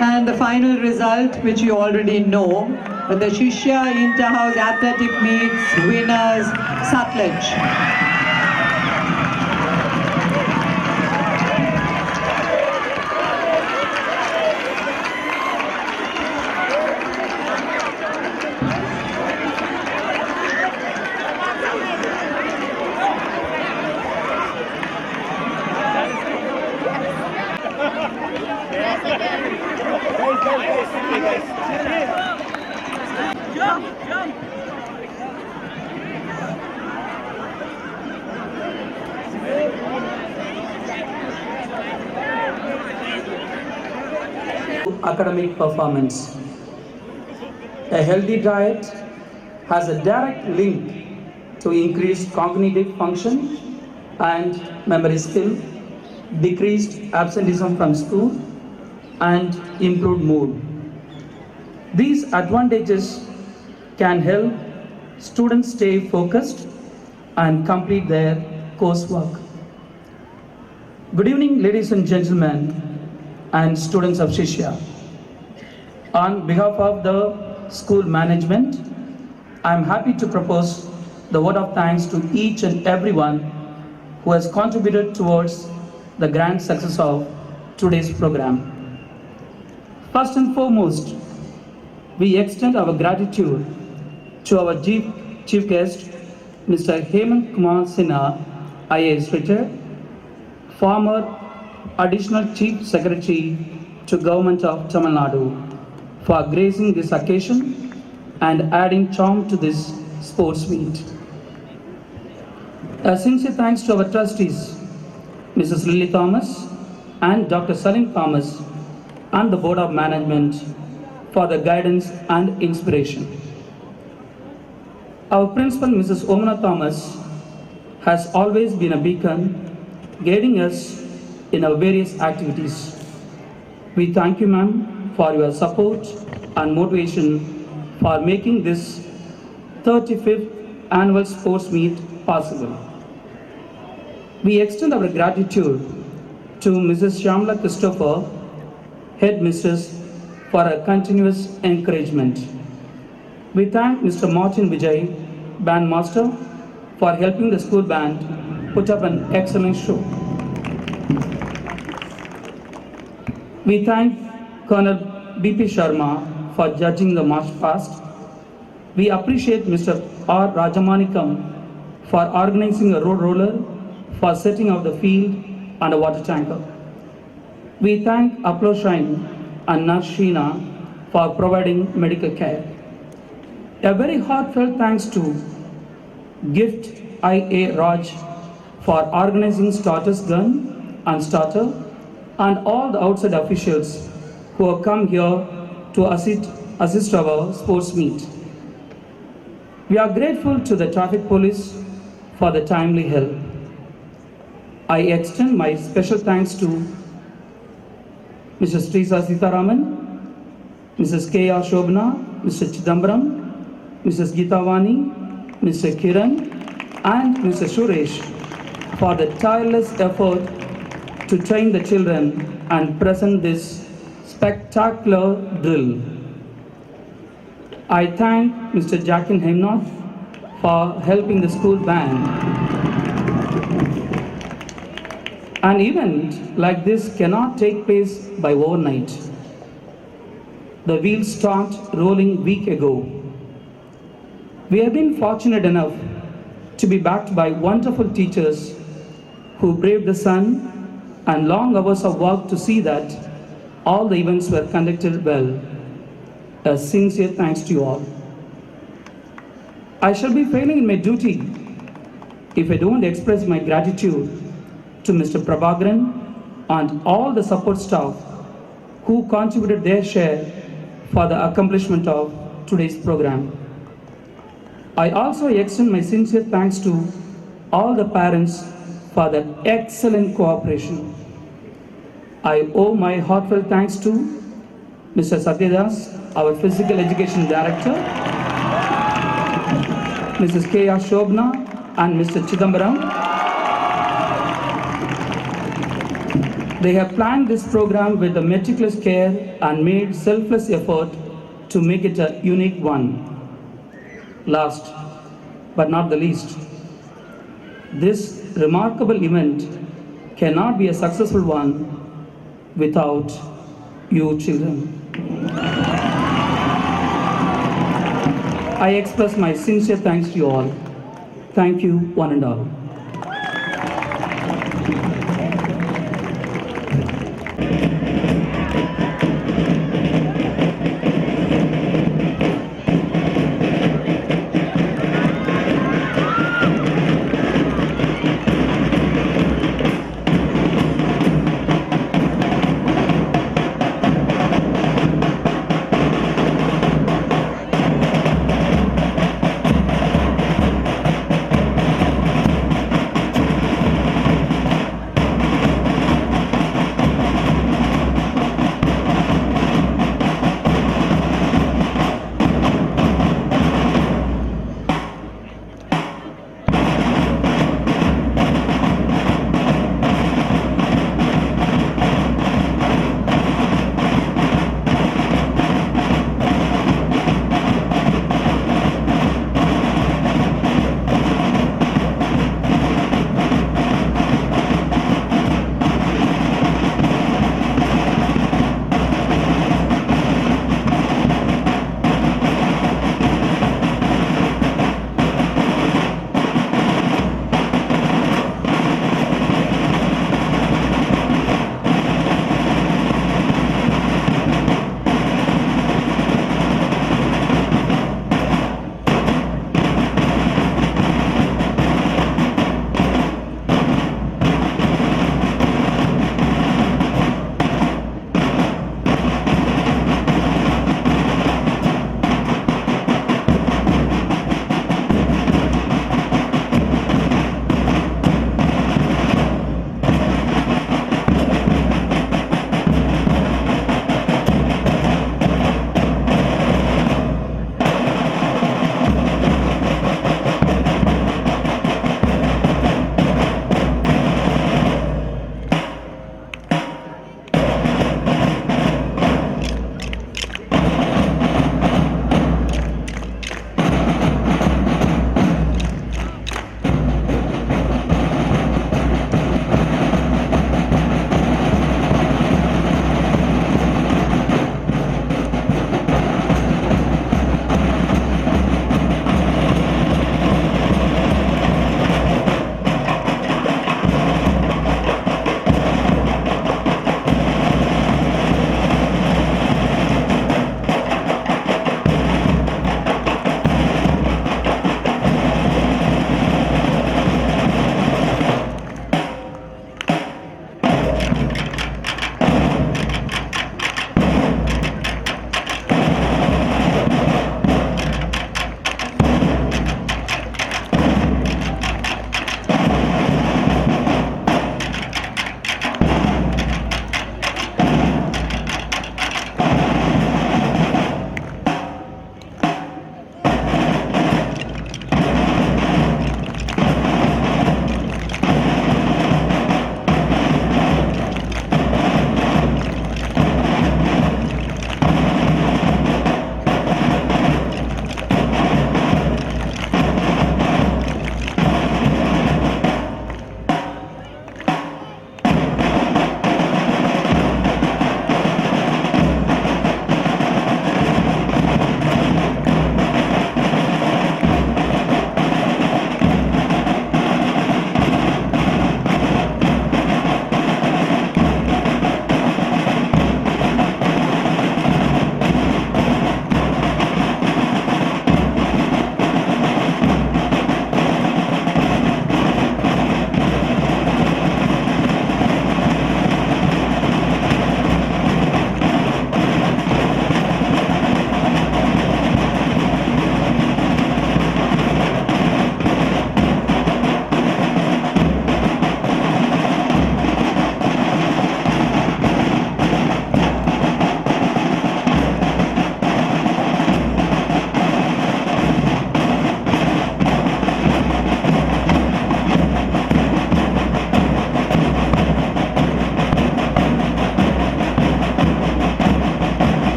And the final result, which you already know, but the Shishya Inter-House Athletic Meets winners, Sutlej. Academic performance. A healthy diet has a direct link to increased cognitive function and memory skill, decreased absenteeism from school, and improved mood. These advantages can help students stay focused and complete their coursework. Good evening, ladies and gentlemen, and students of Shishya. On behalf of the school management, I am happy to propose the word of thanks to each and everyone who has contributed towards the grand success of today's program. First and foremost, we extend our gratitude to our chief guest, Mr. Hemant Kumar Sinha, IAS retired, former Additional Chief Secretary to Government of Tamil Nadu, for gracing this occasion and adding charm to this sports meet. A sincere thanks to our trustees, Mrs. Lily Thomas and Dr. Salim Thomas, and the Board of Management for the guidance and inspiration. Our principal, Mrs. Omana Thomas, has always been a beacon, guiding us in our various activities. We thank you, ma'am, for your support and motivation for making this 35th annual sports meet possible. We extend our gratitude to Mrs. Shamla Christopher, Headmistress, for her continuous encouragement. We thank Mr. Martin Vijay, Bandmaster, for helping the school band put up an excellent show. We thank Colonel B.P. Sharma for judging the march past. We appreciate Mr. R. Rajamanikam for organizing a road roller, for setting up the field and a water tanker. We thank Apollo Shrine and Nurse Sheena for providing medical care. A very heartfelt thanks to Gift I.A. Raj for organizing starter's gun and starter, and all the outside officials who have come here to assist our sports meet. We are grateful to the traffic police for the timely help. I extend my special thanks to Mrs. Teresa Sitaraman, Mrs. K.R. Shobna, Mr. Chidambaram, Mrs. Geetavani, Mr. Kiran, and Mr. Suresh for the tireless effort to train the children and present this spectacular drill. I thank Mr. Jackin Hemnoth for helping the school band. An event like this cannot take place by overnight. The wheels start rolling week ago. We have been fortunate enough to be backed by wonderful teachers who braved the sun and long hours of work to see that all the events were conducted well. A sincere thanks to you all. I shall be failing in my duty if I don't express my gratitude to Mr. Prabhakaran and all the support staff who contributed their share for the accomplishment of today's program. I also extend my sincere thanks to all the parents for their excellent cooperation. I owe my heartfelt thanks to Mr. Satyadas, our Physical Education Director, Mrs. K.R. Shobna and Mr. Chidambaram. They have planned this program with a meticulous care and made selfless effort to make it a unique one. Last but not the least, this remarkable event cannot be a successful one without you children. I express my sincere thanks to you all. Thank you, one and all.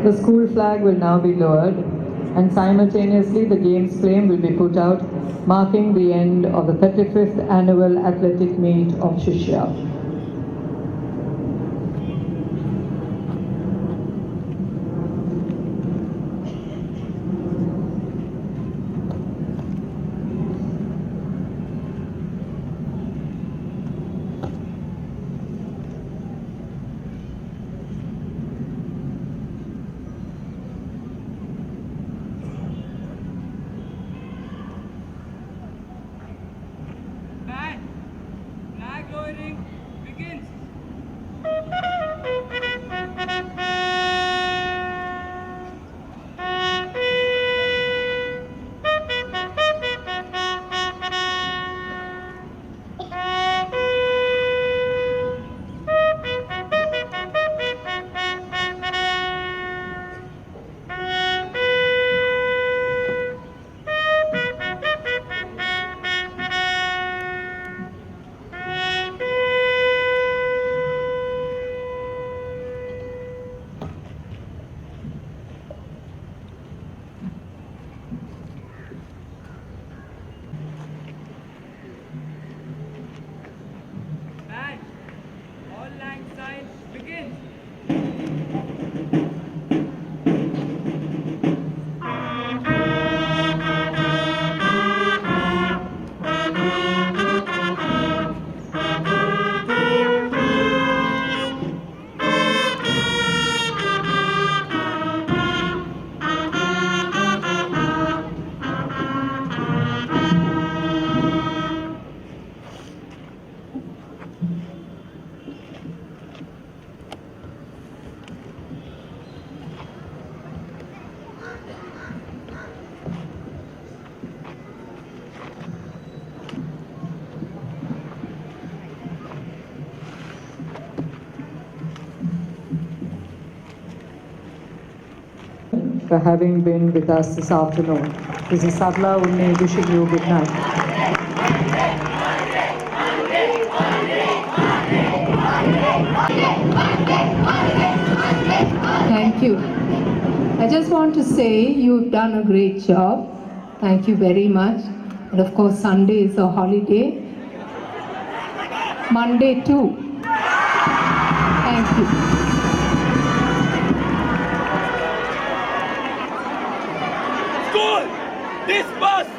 The school flag will now be lowered, and simultaneously the game's flame will be put out, marking the end of the 35th annual athletic meet of Shishya. Flag lowering begins. Band, all line sign begins. For having been with us this afternoon. This is Sarla Unni wishing you good night. Thank you. I just want to say you've done a great job. Thank you very much. And of course, Sunday is a holiday. Monday too. Thank you. School, disperse!